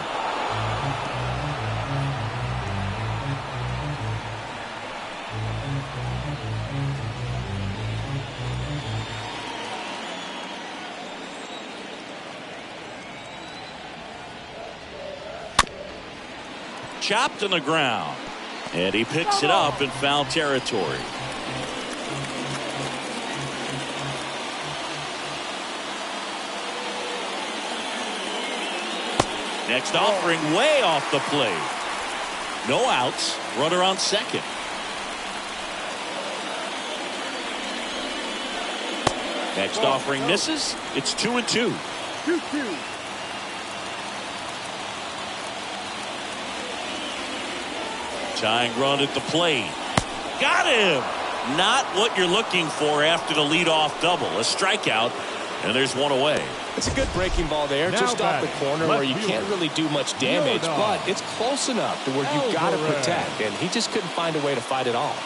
Chopped on the ground. And he picks it up in foul territory. Next offering way off the plate. No outs. Runner on second. Next offering misses. It's 2-2. 2-2. Tying run at the plate. Got him. Not what you're looking for after the leadoff double. A strikeout, and there's one away. It's a good breaking ball there, Now just off the batting, corner left where you fielder. can't really do much damage, but it's close enough to where you've got to protect, and he just couldn't find a way to fight it off.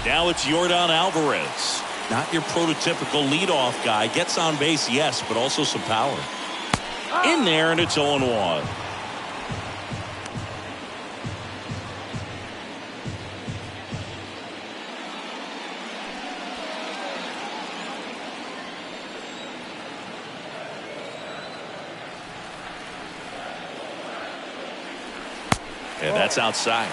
Now it's Yordan Alvarez. Not your prototypical leadoff guy. Gets on base, yes, but also some power. In there, and it's 0-1. And that's outside.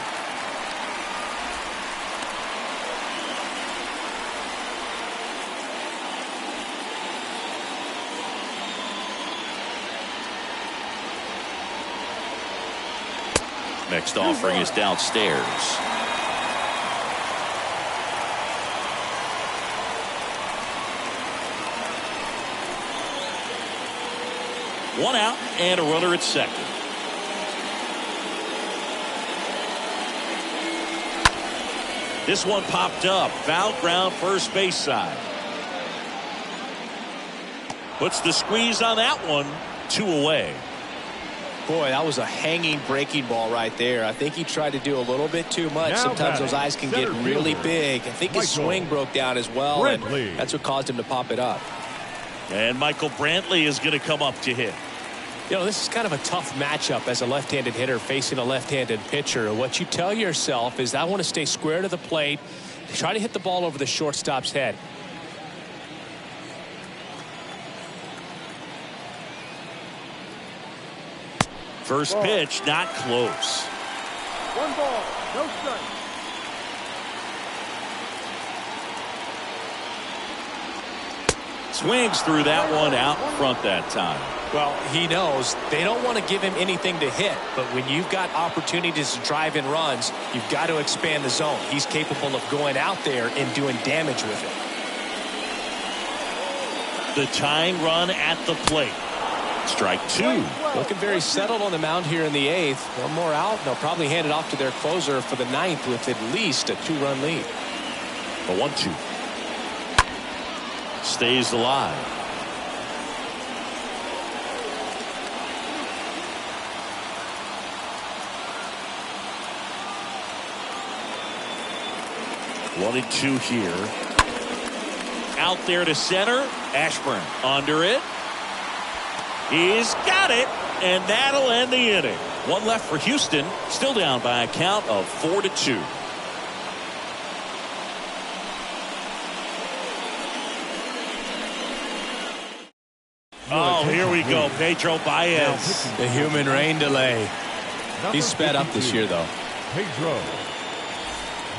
Next offering is downstairs. One out and a runner at second. This one popped up. Foul ground first base side. Puts the squeeze on that one. 2 away. Boy, that was a hanging breaking ball right there. I think he tried to do a little bit too much. Now Sometimes those eyes can get really fielder, big. I think his Michael swing broke down as well, Brantley. and that's what caused him to pop it up. And Michael Brantley is going to come up to hit. You know, this is kind of a tough matchup as a left-handed hitter facing a left-handed pitcher. What you tell yourself is, I want to stay square to the plate, try to hit the ball over the shortstop's head. First pitch, not close. 1 ball, no strike. Swings through that one out front that time. Well, he knows they don't want to give him anything to hit, but when you've got opportunities to drive in runs, you've got to expand the zone. He's capable of going out there and doing damage with it. The tying run at the plate. Strike 2. Looking very settled on the mound here in the 8th. One more out, and they'll probably hand it off to their closer for the 9th with at least a 2-run lead. A 1-2. Stays alive. One and 2 here. Out there to center. Ashburn under it. He's got it, and that'll end the inning. One left for Houston, still down by a count of 4-2. Oh, here we go. Pedro Baez. The human rain delay. He's sped up this year, though. Pedro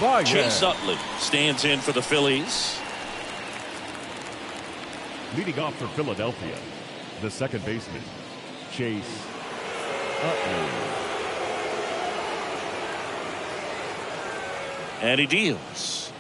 Baez. Chase Utley stands in for the Phillies. Leading off for Philadelphia, the second baseman, Chase Utley. And he deals.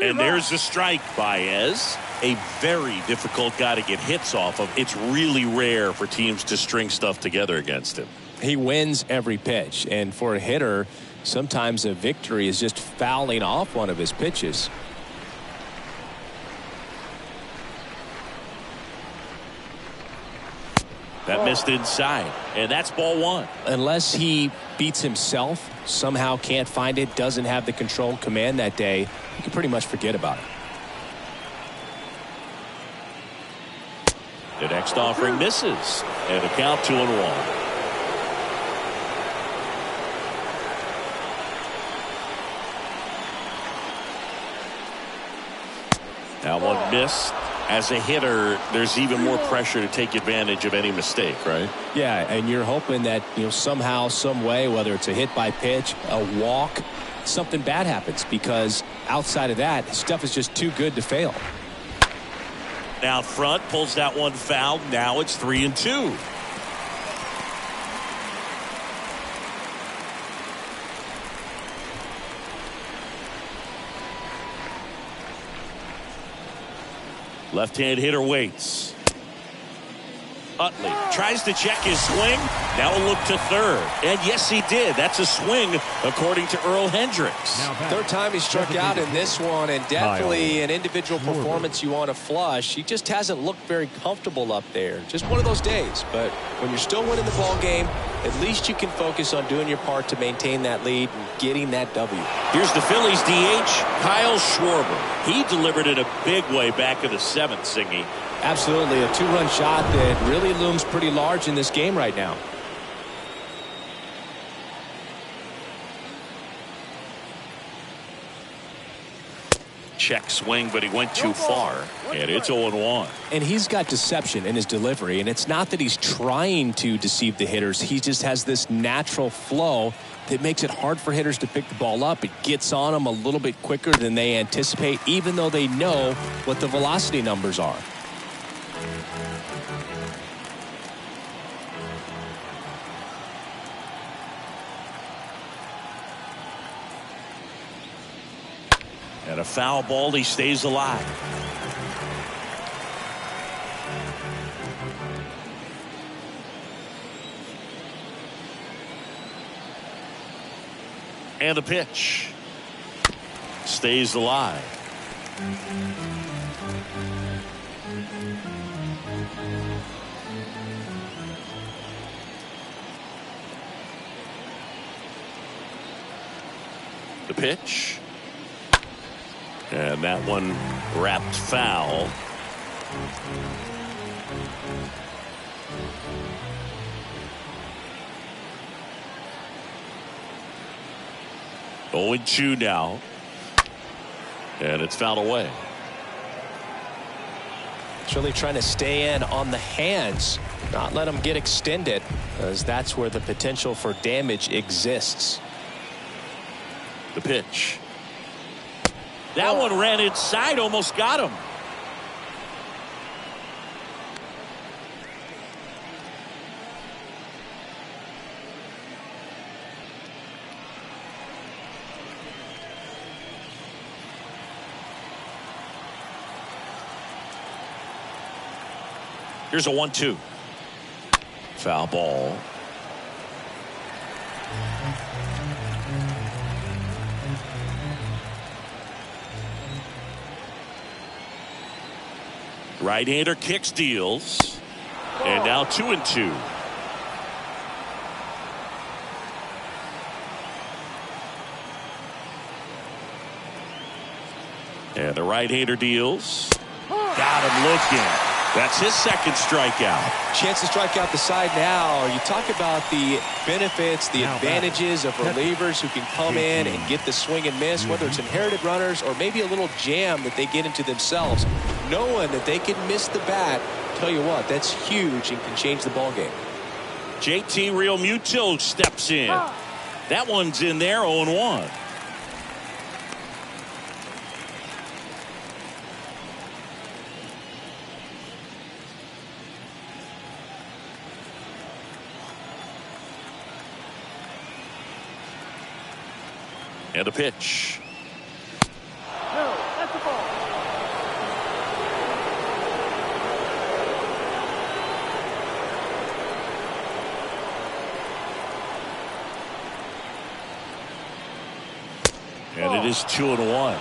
And there's the strike. Baez, a very difficult guy to get hits off of. It's really rare for teams to string stuff together against him. He wins every pitch, and for a hitter, sometimes a victory is just fouling off one of his pitches. That missed inside, and that's ball one. Unless he beats himself, somehow can't find it, doesn't have the control command that day, you can pretty much forget about it. The next offering misses, and a count 2-1. That one missed. As a hitter, there's even more pressure to take advantage of any mistake, right? Yeah, and you're hoping that, somehow, some way, whether it's a hit by pitch, a walk, something bad happens, because outside of that, stuff is just too good to fail. Out front, pulls that one foul. Now it's 3-2. Left-hand hitter waits. Utley tries to check his swing. Now a look to third. And yes, he did. That's a swing, according to Earl Hendricks. Third time he struck out in this one, and definitely an individual performance you want to flush. He just hasn't looked very comfortable up there. Just one of those days. But when you're still winning the ball game, at least you can focus on doing your part to maintain that lead and getting that W. Here's the Phillies DH, Kyle Schwarber. He delivered it a big way back in the seventh, Singy. Absolutely, a two-run shot that really looms pretty large in this game right now. Check swing, but he went too far, and it's 0-1. And he's got deception in his delivery, and it's not that he's trying to deceive the hitters. He just has this natural flow that makes it hard for hitters to pick the ball up. It gets on them a little bit quicker than they anticipate, even though they know what the velocity numbers are. And a foul ball, he stays alive. And the pitch. Stays alive. The pitch. And that one wrapped foul. Oh, 0-2 now. And it's fouled away. It's really trying to stay in on the hands, not let them get extended, as that's where the potential for damage exists. The pitch. That one ran inside, almost got him. Here's a 1-2. Foul ball. Right-hander kicks, deals. And now 2-2. And the right-hander deals. Got him looking. That's his second strikeout. Chance to strike out the side now. You talk about the benefits, the advantages of relievers who can come in and get the swing and miss, whether it's inherited runners or maybe a little jam that they get into themselves, knowing that they can miss the bat tell you what, that's huge and can change the ball game. JT Realmuto steps in. That one's in there, 0-1. And a pitch. No, that's the ball. And it is 2-1.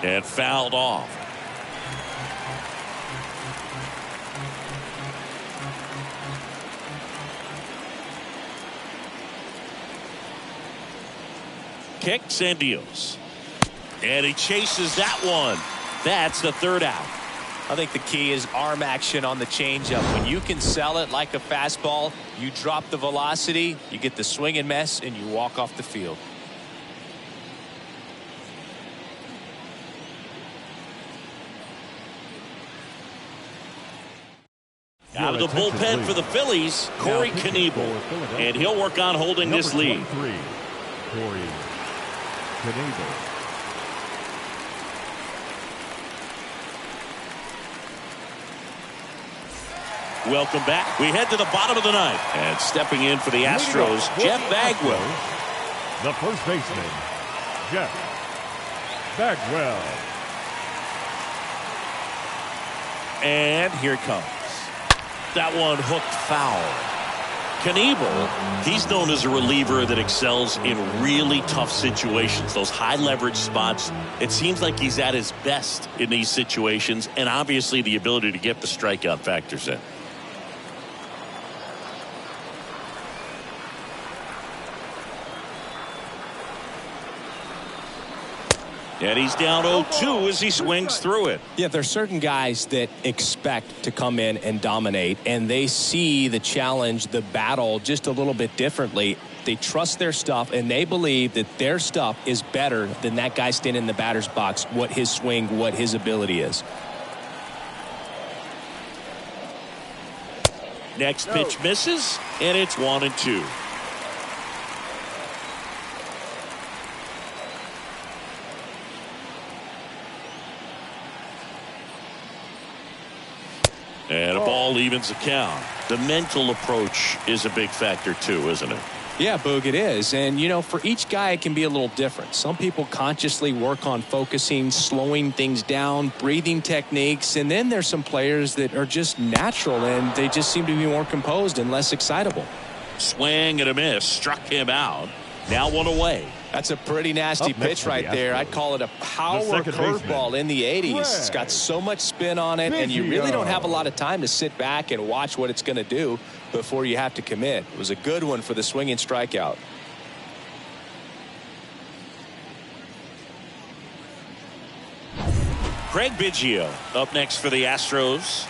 And fouled off. Kicks and deals. And he chases that one. That's the third out. I think the key is arm action on the changeup. When you can sell it like a fastball, you drop the velocity, you get the swing and miss, and you walk off the field. Out of the bullpen for the Phillies, Corey Knebel. And he'll work on holding this lead. Corey Knebel. Welcome back. We head to the bottom of the ninth. And stepping in for the Astros, Jeff Bagwell. The first baseman, Jeff Bagwell. And here it comes. That one hooked foul. Knebel, he's known as a reliever that excels in really tough situations, those high leverage spots. It seems like he's at his best in these situations, and obviously the ability to get the strikeout factors in. And he's down 0-2 as he swings through it. Yeah, there's certain guys that expect to come in and dominate, and they see the challenge, the battle just a little bit differently. They trust their stuff, and they believe that their stuff is better than that guy standing in the batter's box, what his swing, what his ability is. Next pitch misses, and it's 1-2. And a ball evens the count. The mental approach is a big factor too, isn't it? Yeah, Boog, it is. And, you know, for each guy, it can be a little different. Some people consciously work on focusing, slowing things down, breathing techniques. And then there's some players that are just natural and they just seem to be more composed and less excitable. Swing and a miss. Struck him out. Now one away. That's a pretty nasty pitch right there. I'd call it a power curveball in the 80s. It's got so much spin on it, and you really don't have a lot of time to sit back and watch what it's going to do before you have to commit. It was a good one for the swinging strikeout. Craig Biggio up next for the Astros.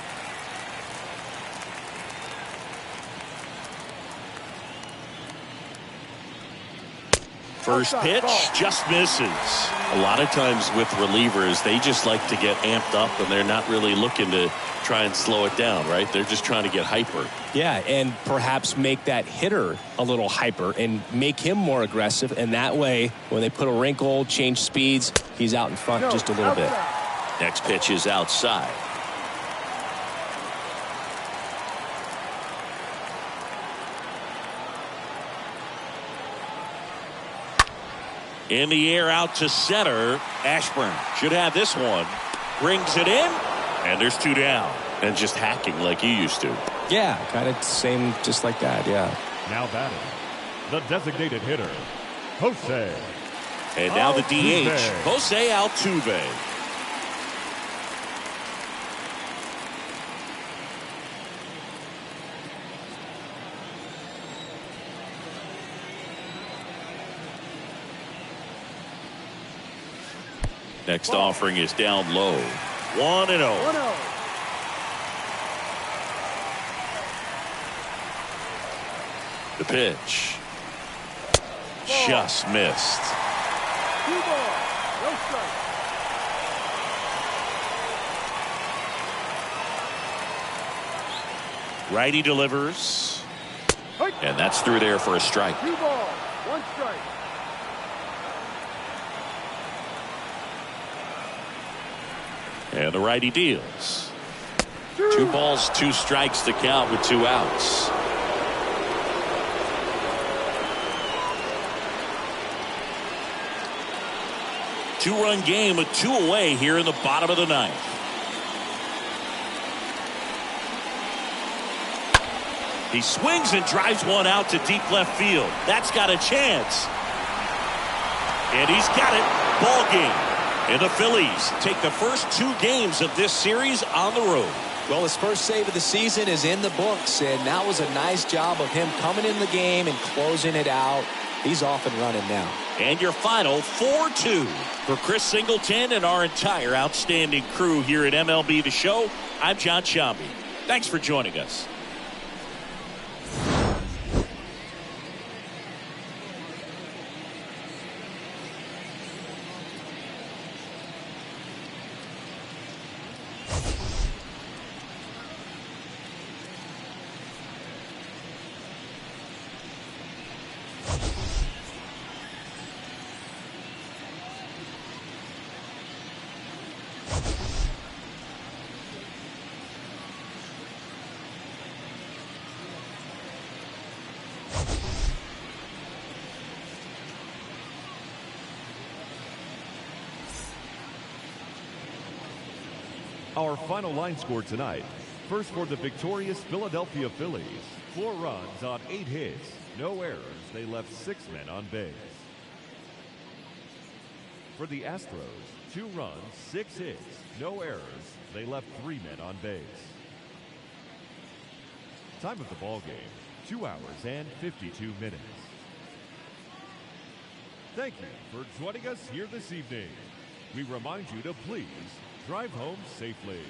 First pitch just misses. A lot of times with relievers, they just like to get amped up and they're not really looking to try and slow it down, right? They're just trying to get hyper. Yeah, and perhaps make that hitter a little hyper and make him more aggressive. And that way, when they put a wrinkle, change speeds, he's out in front just a little bit. Next pitch is outside. In the air out to center. Ashburn should have this one. Brings it in. And there's two down. And just hacking like he used to. Yeah, kind of same just like that, yeah. Now batting, the designated hitter, Jose. And now the DH, Jose Altuve. Next offering is down low. 1-0. The pitch. Just missed. 2 balls, no strikes. Righty delivers. Hey. And that's through there for a strike. 2 balls, 1 strike. And the righty deals. 2 balls, 2 strikes to count with 2 outs. Two-run game with 2 away here in the bottom of the 9th. He swings and drives one out to deep left field. That's got a chance. And he's got it. Ball game. And the Phillies take the first 2 games of this series on the road. Well, his first save of the season is in the books, and that was a nice job of him coming in the game and closing it out. He's off and running now. And your final 4-2 for Chris Singleton and our entire outstanding crew here at MLB The Show. I'm John Sciambi. Thanks for joining us. Our final line score tonight. First for the victorious Philadelphia Phillies. 4 runs on 8 hits. No errors. They left 6 men on base. For the Astros, 2 runs, 6 hits. No errors. They left 3 men on base. Time of the ball game, 2 hours and 52 minutes. Thank you for joining us here this evening. We remind you to please drive home safely.